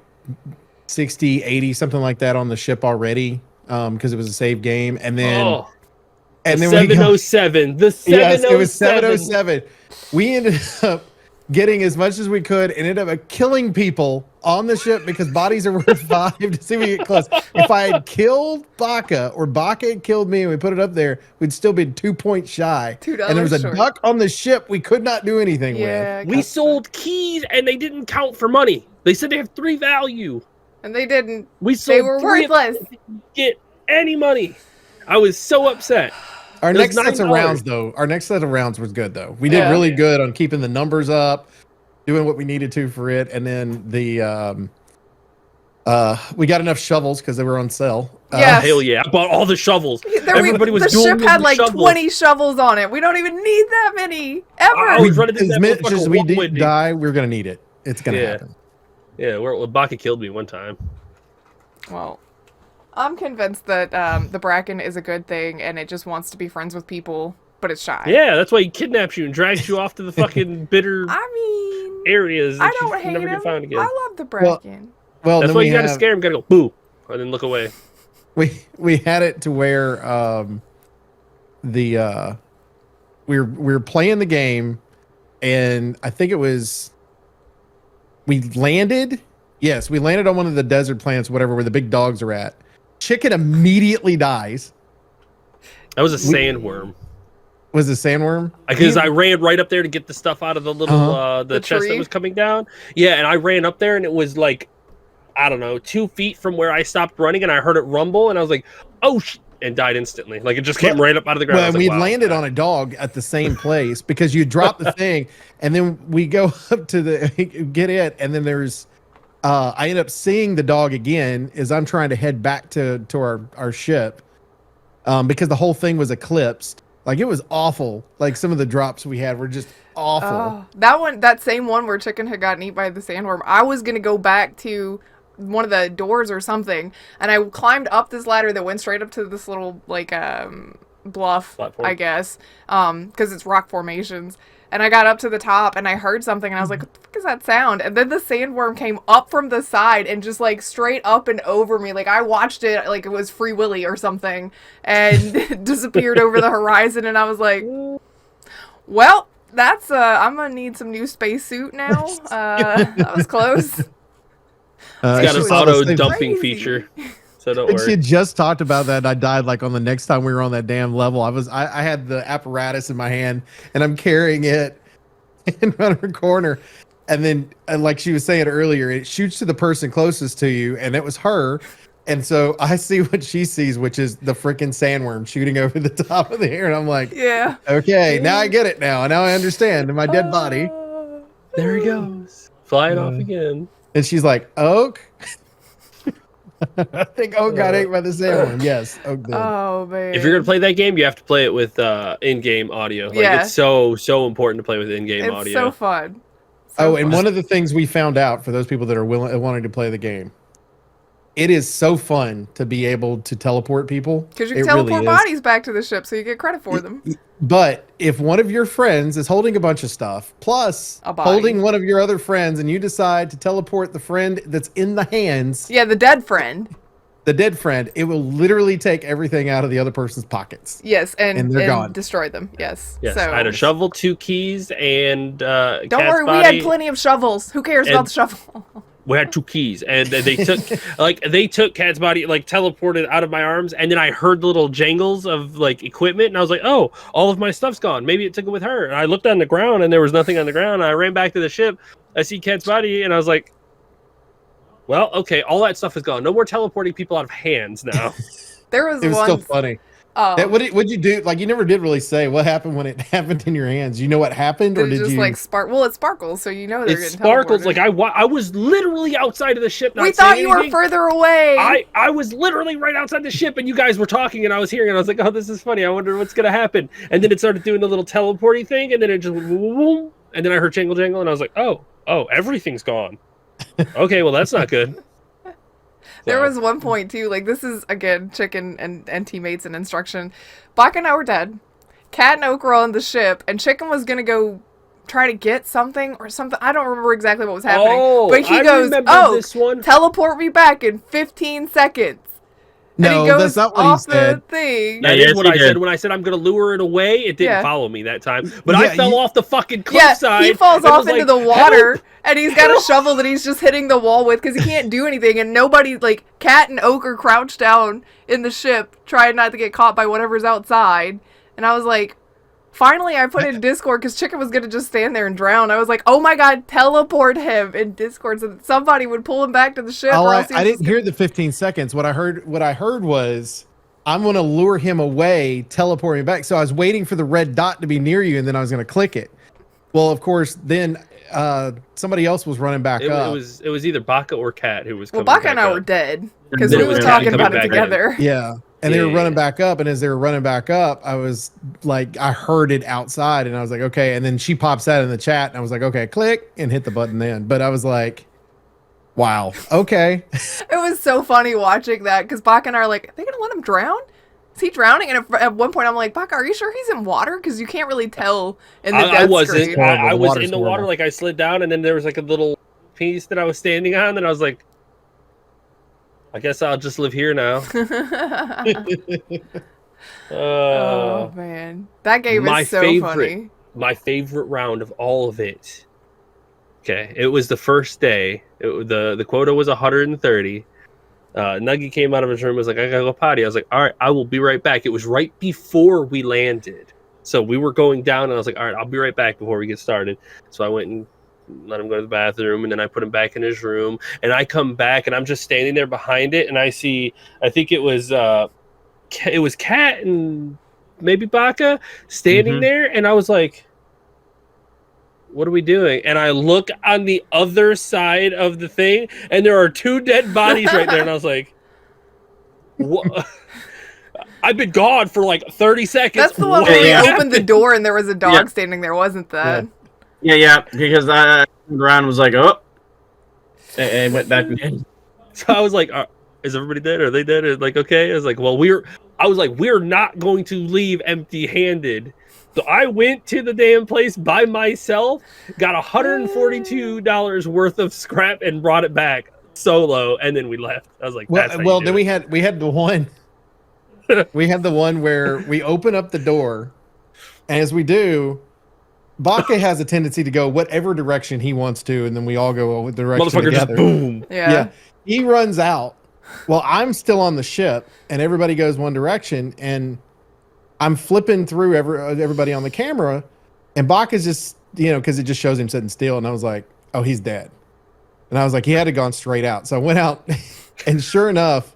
60, 80, something like that on the ship already, because it was a save game. And then, Oh, and the then we got, 707. The 707. yes, it was 707. We ended up getting as much as we could and ended up killing people on the ship because bodies are worth 5 to see if we get close. If I had killed Baka or Baka had killed me and we put it up there, we'd still been 2 points shy. $2 And there was a short. duck on the ship we could not do anything Yeah. with. I We got sold keys and they didn't count for money. They said they have 3 value. that. And they didn't. We sold They were 3 of them. worthless. Didn't get any money. I was so upset. Our It was next sets of $9. rounds, though, our next set of rounds was good, though. We did Yeah. really good on keeping the numbers up, doing what we needed to for it, and then we got enough shovels because they were on sale. Yeah. Hell yeah! I bought all the shovels. There Everybody was the dueling ship had the like shovels. 20 shovels on it. We don't even need that many. Ever. I was running As that much motherfucker as we did one-winded. die, we're gonna need it. It's gonna Yeah. happen. Yeah, Baka killed me one time. Well, I'm convinced that the bracken is a good thing and it just wants to be friends with people, but it's shy. Yeah, that's why he kidnaps you and drags you off to the fucking bitter I mean, areas that I don't you hate never him. get found again. I love the bracken. Well, That's then why we you gotta have, scare him. Gotta go boo, and then look away. we had it to where we were playing the game, and I think it was we landed. Yes, we landed on one of the desert planets, whatever, where the big dogs are at. Chicken immediately dies. That was a sandworm. Was it sandworm? Because I ran right up there to get the stuff out of the little the chest tree? that was coming down. Yeah, and I ran up there and it was like, I don't know, 2 feet from where I stopped running, and I heard it rumble, and I was like, oh and died instantly. Like it just came right up out of the ground. I Well, was we like, wow. landed on a dog at the same place because you drop the thing, and then we go up to the get it, and then there's I end up seeing the dog again as I'm trying to head back to our ship, because the whole thing was eclipsed. Like it was awful. Like some of the drops we had were just awful. Oh, that same one where Chicken had gotten eaten by the sandworm. I was gonna go back to one of the doors or something, and I climbed up this ladder that went straight up to this little like bluff, Platform. I guess, because it's rock formations. And I got up to the top and I heard something and I was like, what the fuck is that sound? And then the sandworm came up from the side and just like straight up and over me. Like I watched it like it was Free Willy or something and disappeared over the horizon. And I was like, well, that's, I'm gonna need some new spacesuit now. That was close. It's got It an was auto crazy. dumping feature, so don't And she worry. had just talked about that, and I died like on the next time we were on that damn level. I had the apparatus in my hand, and I'm carrying it in front of her corner, and then like she was saying earlier, it shoots to the person closest to you, and it was her. And so I see what she sees, which is the freaking sandworm shooting over the top of the air, and I'm like, Yeah. okay, now I get it. Now I understand. In my dead body, There he goes, flying off Uh, again. and she's like, Oak. I think Oak got ate by the sandworm. Yes, Oak did. Oh man. If you're gonna play that game, you have to play it with in-game audio. Like Yeah. it's so important to play with in-game it's audio. so fun. Oh, and one of the things we found out for those people that are wanting to play the game, it is so fun to be able to teleport people. Because you It can really teleport is. bodies back to the ship so you get credit for them. But if one of your friends is holding a bunch of stuff, plus A body. holding one of your other friends, and you decide to teleport the friend that's in the hands, Yeah, the dead friend. the dead friend, it will literally take everything out of the other person's pockets. Yes, And they're gone. destroy them. Yes. Yes, So I had a shovel, 2 keys, and don't Cat's worry, we body. had plenty of shovels. Who cares And- about the shovel? We had 2 keys, and they took Cat's body, like teleported out of my arms, and then I heard little jangles of like equipment, and I was like, "Oh, all of my stuff's gone. Maybe it took it with her." And I looked on the ground, and there was nothing on the ground. I ran back to the ship. I see Cat's body, and I was like, "Well, okay, all that stuff is gone. No more teleporting people out of hands now." There was It was one. still funny. What'd you do? Like, you never did really say what happened when it happened in your hands. You know what happened, or Did it did just you? like spark? Well, it sparkles, so you know they're It getting sparkles. teleported. Like I was literally outside of the ship. Not we saying thought you were anything. further away. I was literally right outside the ship, and you guys were talking, and I was hearing, and I was like, "Oh, this is funny. I wonder what's gonna happen." And then it started doing the little teleporting thing, and then it just went boom, boom, boom, and then I heard jangle, jangle, and I was like, "Oh, everything's gone." Okay, well that's not good. There So, was one point too, like this is again Chicken and teammates and instruction. Bach and I were dead. Cat and Oak were on the ship, and Chicken was gonna go try to get something or something. I don't remember exactly what was happening. Oh, but he I goes, remember "Oh, this one. teleport me back in 15 seconds." And No, he goes that's not what he off said. the thing. That Yeah, is yes, what he I did. said when I said I'm gonna lure it away. It didn't Yeah. follow me that time, but Yeah, I fell you- off the fucking Yeah, cliffside. he falls and off was into like, the water, "Help!" and he's got a shovel that he's just hitting the wall with because he can't do anything, and nobody, like, Cat and Oak are crouched down in the ship, trying not to get caught by whatever's outside, and I was like, finally I put in Discord, because Chicken was going to just stand there and drown. I was like, oh my god, teleport him in Discord so that somebody would pull him back to the ship, Oh, or I else he was didn't just hear the 15 seconds. What I heard was, I'm going to lure him away, teleport him back. So I was waiting for the red dot to be near you, and then I was going to click it. Well, of course, then somebody else was running back It up. was either Baka or Cat who was well, coming Baka and back I up. were dead, because Then we it were was talking Cat about coming it back in. together. Yeah. And they were Yeah. running back up, and as they were running back up, I was like, I heard it outside, and I was like, okay. And then she pops out in the chat, and I was like, okay, click, and hit the button then. But I was like, wow, okay. It was so funny watching that, because Bach and I are like, are they going to let him drown? Is he drowning? And at one point I'm like, Bach, are you sure he's in water? Because you can't really tell in the I death wasn't. screen. Horrible. I The was water's in the water, horrible. like I slid down, and then there was like a little piece that I was standing on, and I was like, I guess I'll just live here now. Oh, man. That game my is so favorite. funny. My favorite round of all of it. Okay, it was the first day. The quota was 130. Nuggy came out of his room, was like, I gotta go potty. I was like, all right, I will be right back. It was right before we landed. So we were going down, and I was like, all right, I'll be right back before we get started. So I went and let him go to the bathroom, and then I put him back in his room. And I come back, and I'm just standing there behind it, and I see, I think it was Cat and maybe Baka standing Mhm. there, and I was like, what are we doing? And I look on the other side of the thing, and there are 2 dead bodies right there, and I was like, what? I've been gone for like 30 seconds. That's the one What where Yeah. you opened the door and there was a dog Yeah. standing there, wasn't that? Yeah, because I turned around and was like, oh, and went back again. So I was like, is everybody dead? Are they dead? Like, okay. I was like, well, I was like, we're not going to leave empty-handed. So I went to the damn place by myself, got $142 worth of scrap, and brought it back solo, and then we left. I was like, that's how you do then it. we had the one we had the one where we open up the door, and as we do, Baka has a tendency to go whatever direction he wants to, and then we all go a direction Motherfucker together. just boom. Yeah. He runs out. Well, I'm still on the ship, and everybody goes one direction, and I'm flipping through everybody on the camera, and Baka's just, because it just shows him sitting still, and I was like, oh, he's dead. And I was like, he had to gone straight out. So I went out, and sure enough,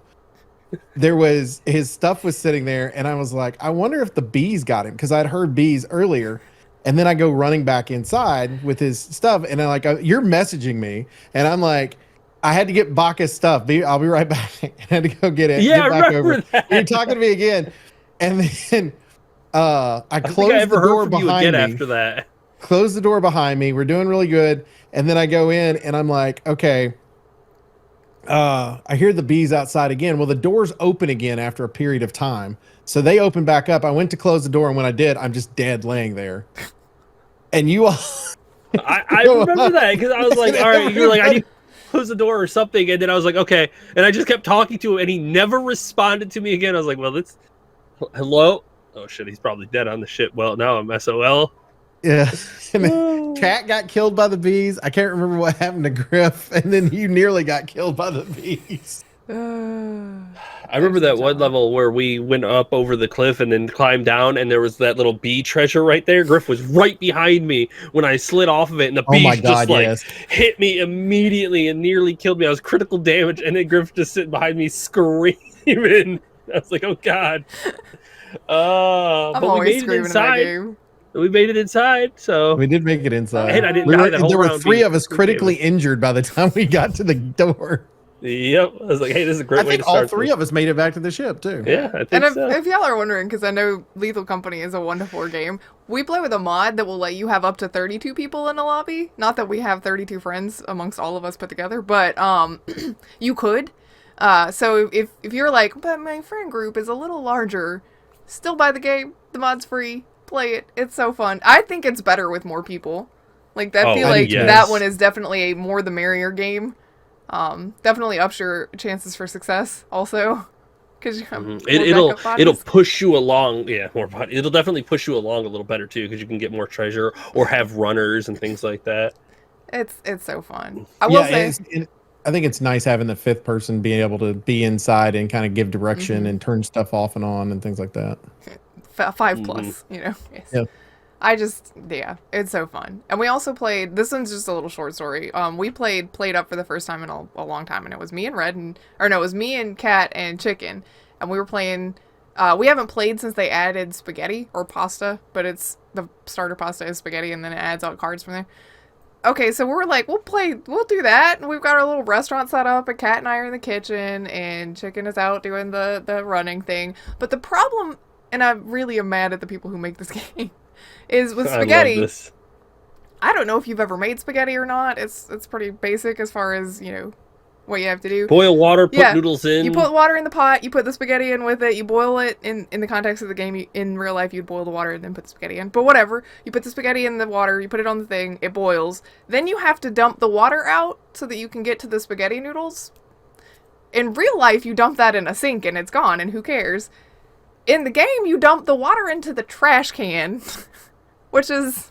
his stuff was sitting there, and I was like, I wonder if the bees got him, because I'd heard bees earlier. And then I go running back inside with his stuff, and I'm like, you're messaging me, and I'm like, I had to get Baka's stuff. I'll be right back. I had to go get it. Yeah, get I back remember over. that. You're talking to me again, and then I closed the door behind me. After that, Close the door behind me. We're doing really good, and then I go in, and I'm like, okay. I hear the bees outside again. Well, the door's open again after a period of time, so they open back up. I went to close the door, and when I did, I'm just dead laying there. And you all, I remember that because I was like, all right, you're like, I need to close the door or something, and then I was like, okay, and I just kept talking to him, and he never responded to me again. I was like, well, hello. Oh shit, he's probably dead on the ship. Well, now I'm SOL. Yeah. And then Cat got killed by the bees. I can't remember what happened to Griff, and then you nearly got killed by the bees. I remember that one level where we went up over the cliff and then climbed down, and there was that little bee treasure right there. Griff was right behind me when I slid off of it, and the bees just hit me immediately and nearly killed me. I was critical damage, and then Griff just sitting behind me screaming. I was like, oh god. I'm but we made it inside. We made it inside, so we did make it inside. And I didn't die the whole there were round 3 of us critically injured by the time we got to the door. Yep, I was like, "Hey, this is a great way to start." I think all 3 of us made it back to the ship too. Yeah, I think so. If y'all are wondering, because I know Lethal Company is a 1-to-4 game, we play with a mod that will let you have up to 32 people in a lobby. Not that we have 32 friends amongst all of us put together, but you could. So if you're like, but my friend group is a little larger, still buy the game. The mod's free. Play it. It's so fun. I think it's better with more people. Like, I feel like that one is definitely a more the merrier game. Definitely ups your chances for success also, because you have it'll push you along. Yeah, more body. It'll definitely push you along a little better too, because you can get more treasure or have runners and things like that. It's so fun. I will say, I think it's nice having the 5th person being able to be inside and kind of give direction and turn stuff off and on and things like that. 5 plus, Yes. Yeah. It's so fun. And we also played, this one's just a little short story. We played Up for the first time in a long time, and it was me and it was me and Cat and Chicken, and we were playing, we haven't played since they added spaghetti or pasta, but it's, the starter pasta is spaghetti, and then it adds out cards from there. Okay, so we're like, we'll do that, and we've got our little restaurant set up, and Cat and I are in the kitchen, and Chicken is out doing the running thing. But the problem, and I really am mad at the people who make this game, is with spaghetti. I don't know if you've ever made spaghetti or not. It's pretty basic as far as, what you have to do. Boil water, put noodles in. You put water in the pot, you put the spaghetti in with it, you boil it in the context of the game. In real life, you'd boil the water and then put the spaghetti in. But whatever. You put the spaghetti in the water, you put it on the thing, it boils. Then you have to dump the water out so that you can get to the spaghetti noodles. In real life, you dump that in a sink and it's gone, and who cares? In the game, you dump the water into the trash can, which is...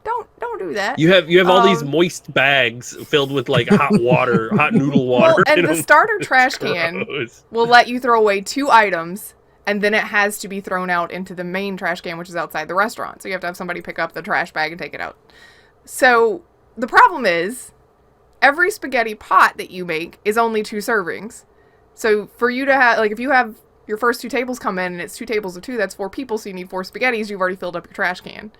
Don't do that. You have all these moist bags filled with like hot water, hot noodle water. Well, and the starter trash can will let you throw away 2 items, and then it has to be thrown out into the main trash can, which is outside the restaurant. So you have to have somebody pick up the trash bag and take it out. So the problem is, every spaghetti pot that you make is only 2 servings. So for you to have, like, if you have your first 2 tables come in and it's 2 tables of 2, that's 4 people, so you need 4 spaghettis, you've already filled up your trash can.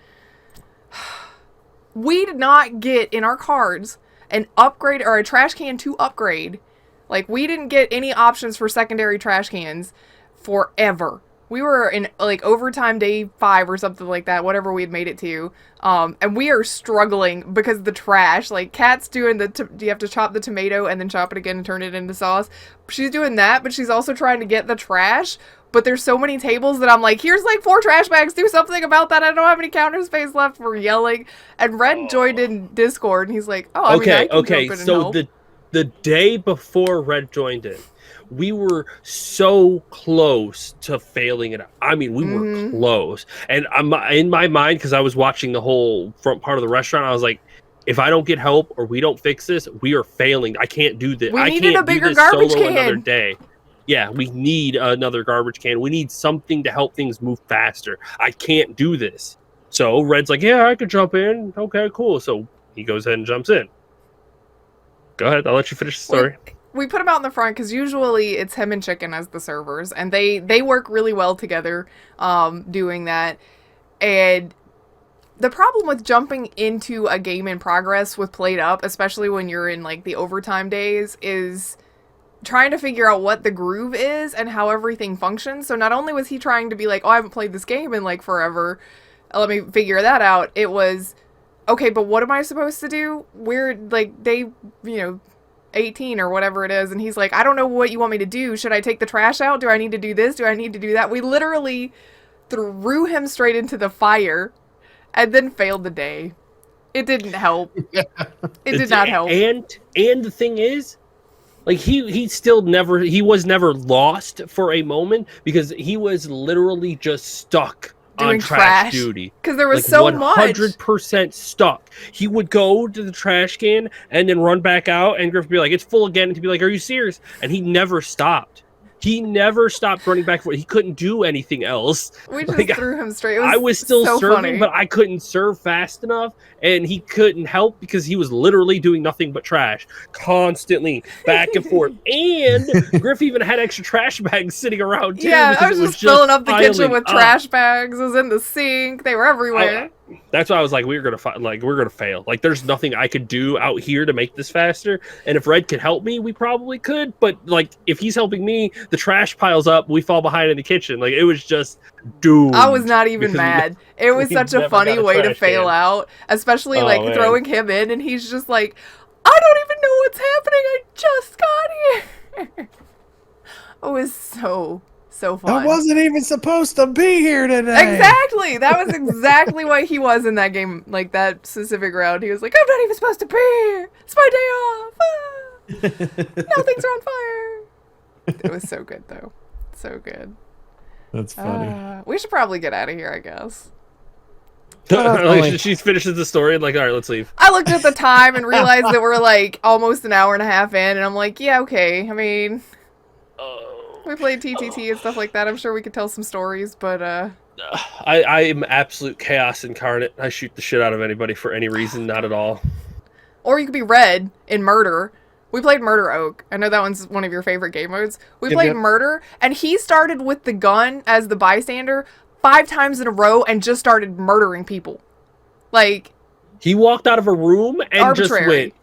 We did not get in our cards an upgrade or a trash can to upgrade. Like, we didn't get any options for secondary trash cans forever. We were in like overtime day 5 or something like that, whatever we had made it to. And we are struggling because the trash, like Kat's doing you have to chop the tomato and then chop it again and turn it into sauce. She's doing that, but she's also trying to get the trash. but there's so many tables that I'm like, here's like 4 trash bags, do something about that. I don't have any counter space left for yelling. And Red joined in Discord, and he's like, oh, I mean, I can jump in and help. The day before Red joined in, we were so close to failing it. I mean, we were close. And I'm in my mind, because I was watching the whole front part of the restaurant, I was like, if I don't get help or we don't fix this, we are failing. I can't do this. We needed a bigger garbage can. Another day. Yeah, we need another garbage can. We need something to help things move faster. I can't do this. So Red's like, yeah, I could jump in. Okay, cool. So he goes ahead and jumps in. Go ahead. I'll let you finish the story. We put him out in the front because usually it's him and Chicken as the servers, and they work really well together doing that. And the problem with jumping into a game in progress with Played Up, especially when you're in like the overtime days, is trying to figure out what the groove is and how everything functions. So not only was he trying to be like, oh, I haven't played this game in like forever, let me figure that out. It was, okay, but what am I supposed to do? We're like, day, 18 or whatever it is, and he's like, I don't know what you want me to do. Should I take the trash out? Do I need to do this? Do I need to do that? We literally threw him straight into the fire and then failed the day. It didn't help. It did not help. And the thing is, like, he was never lost for a moment, because he was literally just stuck doing on trash duty, because there was so 100% stuck. He would go to the trash can and then run back out, and Griff would be like, it's full again, and he'd be like, are you serious? And he never stopped. He never stopped running back for it. He couldn't do anything else. We just threw him straight. I was still so serving, funny. but I couldn't serve fast enough, and he couldn't help because he was literally doing nothing but trash, constantly back and forth. And Griff even had extra trash bags sitting around too. Yeah, I was just filling up the kitchen with trash bags. It was in the sink. They were everywhere. That's why I was like, we're gonna fail. Like, there's nothing I could do out here to make this faster. And if Red could help me, we probably could. But like, if he's helping me, the trash piles up. We fall behind in the kitchen. Like, it was just doomed. I was not even mad. It was such a funny way to fail out, especially throwing him in, and he's just like, I don't even know what's happening. I just got here. It was so fun. I wasn't even supposed to be here today. Exactly. That was exactly what he was in that game, like that specific round. He was like, I'm not even supposed to be here. It's my day off. Now things are on fire. It was so good, though. So good. That's funny. We should probably get out of here, I guess. She finishes the story and like, all right, let's leave. I looked at the time and realized that we're like almost an hour and a half in, and I'm like, yeah, okay. I mean, we played TTT and stuff like that. I'm sure we could tell some stories, but I am absolute chaos incarnate. I shoot the shit out of anybody for any reason, not at all. Or you could be Red in Murder. We played Murder Oak. I know that one's one of your favorite game modes. We played Murder, and he started with the gun as the bystander 5 times in a row and just started murdering people. Like, he walked out of a room and arbitrary. Just went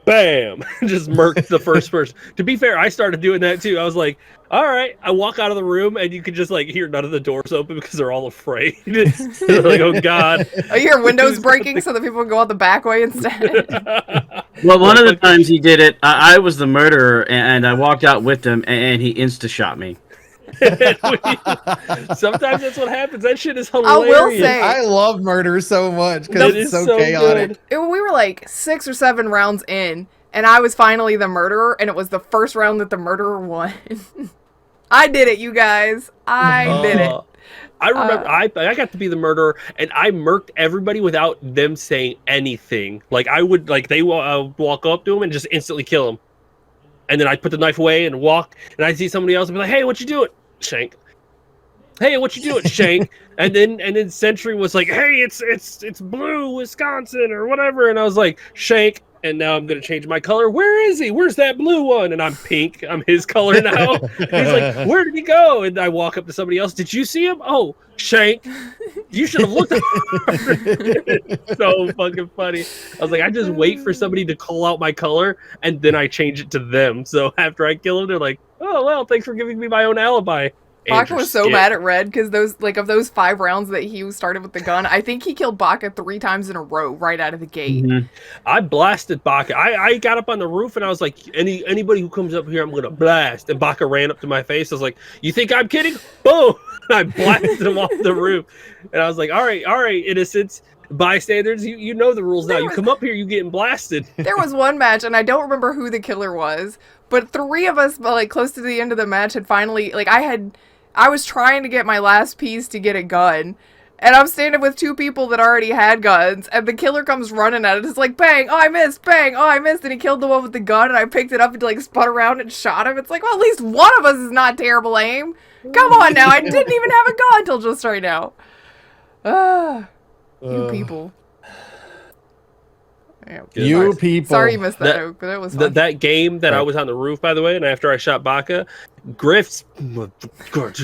bam, just murked the first person. To be fair, I started doing that too. I was like, all right. I walk out of the room and you can just like hear none of the doors open because they're all afraid. They're like, oh god. Oh, you hear windows breaking so that people go out the back way instead. Well, one of the times he did it, I was the murderer, and I walked out with him, and he insta-shot me. Sometimes that's what happens. That shit is hilarious. I will say, I love Murder so much because it's so chaotic. We were like 6 or 7 rounds in, and I was finally the murderer, and it was the first round that the murderer won. I did it, you guys. I did it. I remember I got to be the murderer, and I murked everybody without them saying anything. Like, I would, like, they walk up to him and just instantly kill him. And then I'd put the knife away and walk, and I'd see somebody else and be like, hey, what you doing? Shank. Hey, what you doing, Shank? and then Sentry was like, hey, it's blue, Wisconsin, or whatever. And I was like, Shank. And now I'm going to change my color. Where is he? Where's that blue one? And I'm pink. I'm his color now. He's like, where did he go? And I walk up to somebody else. Did you see him? Oh, Shank. You should have looked at It's so fucking funny. I was like, I just wait for somebody to call out my color, and then I change it to them. So after I kill them, they're like, oh, well, thanks for giving me my own alibi. Baka was so Interesting. mad at Red because of those 5 rounds that he started with the gun, I think he killed Baka 3 times in a row right out of the gate. Mhm. I blasted Baka. I got up on the roof and I was like, anybody who comes up here, I'm gonna blast. And Baka ran up to my face. I was like, you think I'm kidding? Boom! I blasted him off the roof. And I was like, all right, innocents, bystanders, you know the rules now. You come up here, you getting blasted. There was one match, and I don't remember who the killer was, but 3 of us, like, close to the end of the match had finally, like, I was trying to get my last piece to get a gun, and I'm standing with 2 people that already had guns, and the killer comes running at it. It's like, bang, oh, I missed, bang, oh, I missed, and he killed the one with the gun, and I picked it up and, like, spun around and shot him. It's like, well, at least one of us is not terrible aim. Come on now, I didn't even have a gun until just right now. You people. Yeah, You sorry. people. Sorry you missed that, Oak, but it was fun. That game that I was on the roof, by the way, and after I shot Baka, Griff's. You killed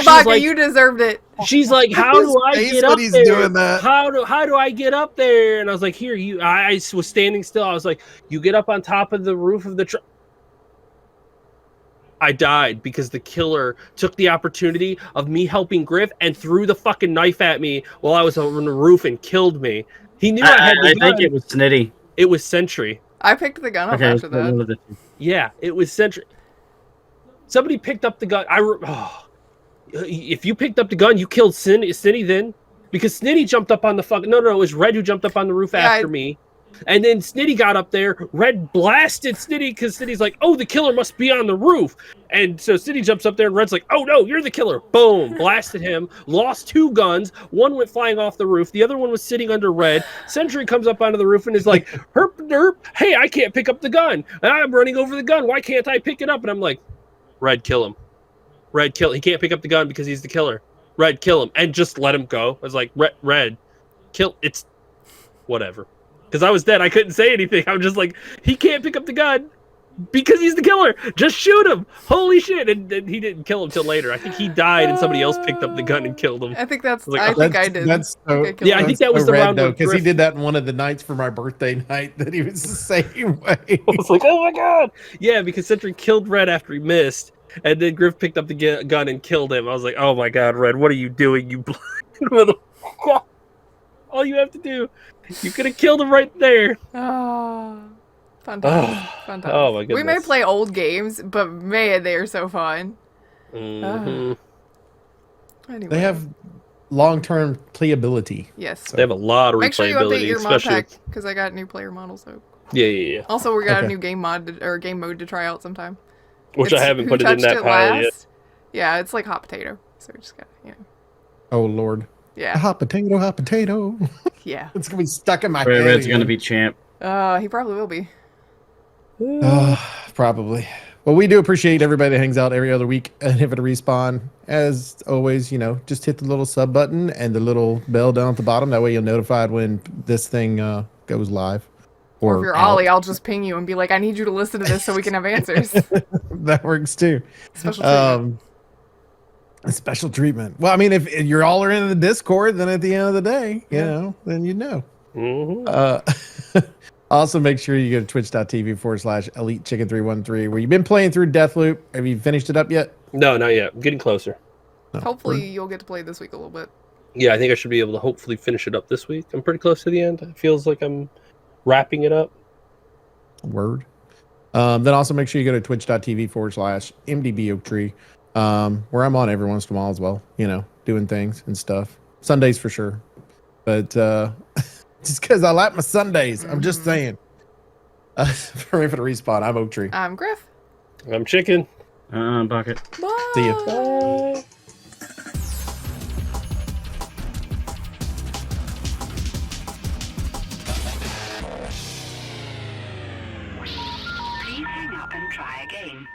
Baka, like- you deserved it. She's like, how do I His face get when up he's there? doing that. How do I get up there? And I was like, here, I was standing still. I was like, you get up on top of the roof of the truck. I died because the killer took the opportunity of me helping Griff and threw the fucking knife at me while I was on the roof and killed me. He knew I had the I gun. think it was Snitty. It was Sentry. I picked the gun up Okay, after it's one that. of the two. Yeah, it was Sentry. Somebody picked up the gun. If you picked up the gun, you killed Snitty then. Because Snitty jumped up on the fucking... No, it was Red who jumped up on the roof after me. And then Snitty got up there. Red blasted Snitty because Snitty's like, oh, the killer must be on the roof. And so Snitty jumps up there and Red's like, oh, no, you're the killer. Boom. Blasted him. Lost 2 guns. One went flying off the roof. The other one was sitting under Red. Sentry comes up onto the roof and is like, herp, derp. Hey, I can't pick up the gun. I'm running over the gun. Why can't I pick it up? And I'm like, Red, kill him. Red, kill him. He can't pick up the gun because he's the killer. Red, kill him. And just let him go. I was like, Red, kill. It's whatever. Because I was dead. I couldn't say anything. I'm just like, he can't pick up the gun because he's the killer. Just shoot him. Holy shit. And he didn't kill him till later. I think he died and somebody else picked up the gun and killed him. I think that's... Like, I think I did. That's so, I killed Yeah, I him. think that was the red, round though, with because he Griff. did that one of the nights for my birthday night that he was the same way. I was like, oh my god. Yeah, because Sentry killed Red after he missed. And then Griff picked up the gun and killed him. I was like, oh my god, Red, what are you doing, you blind motherfucker? All you have to do. You could have killed him right there. Oh, fun times. Fun times. Oh my We may goodness. play old games, but man, they are so fun. Mhm. Anyway. They have long-term playability. Yes. They have a lot of Make sure you update replayability, your mod especially. pack, because I got new player models. So. Yeah. Also, we got Okay. a new game mode to try out sometime. Which It's I haven't Who put it in Touched that pile yet. Last. Yeah, it's like hot potato. So we just got, Oh, Lord. yeah, Hot potato, hot potato. yeah. It's going to be stuck in my head. Red's gonna again. be champ. He probably will be. Probably. Well, we do appreciate everybody that hangs out every other week and Hit to Respawn. As always, just hit the little sub button and the little bell down at the bottom. That way you're notified when this thing goes live. Or if you're out. Ollie, I'll just ping you and be like, I need you to listen to this so we can have answers. That works too. Special treatment. A special treatment. Well, I mean, if you're all are in the Discord, then at the end of the day, then you know. Mhm. Also, make sure you go to twitch.tv/EliteChicken313, where you've been playing through Deathloop. Have you finished it up yet? No, not yet. I'm getting closer. No. Hopefully, you'll get to play this week a little bit. Yeah, I think I should be able to hopefully finish it up this week. I'm pretty close to the end. It feels like I'm wrapping it up. Word. Then also make sure you go to twitch.tv/MDBOaktree, where I'm on every once in a while as well, doing things and stuff. Sundays for sure. But just because I like my Sundays, I'm just saying. For Hit to Respawn, I'm Oak Tree. I'm Griff. I'm chicken. Bucket. Bye. See ya. Bye. Please hang up and try again.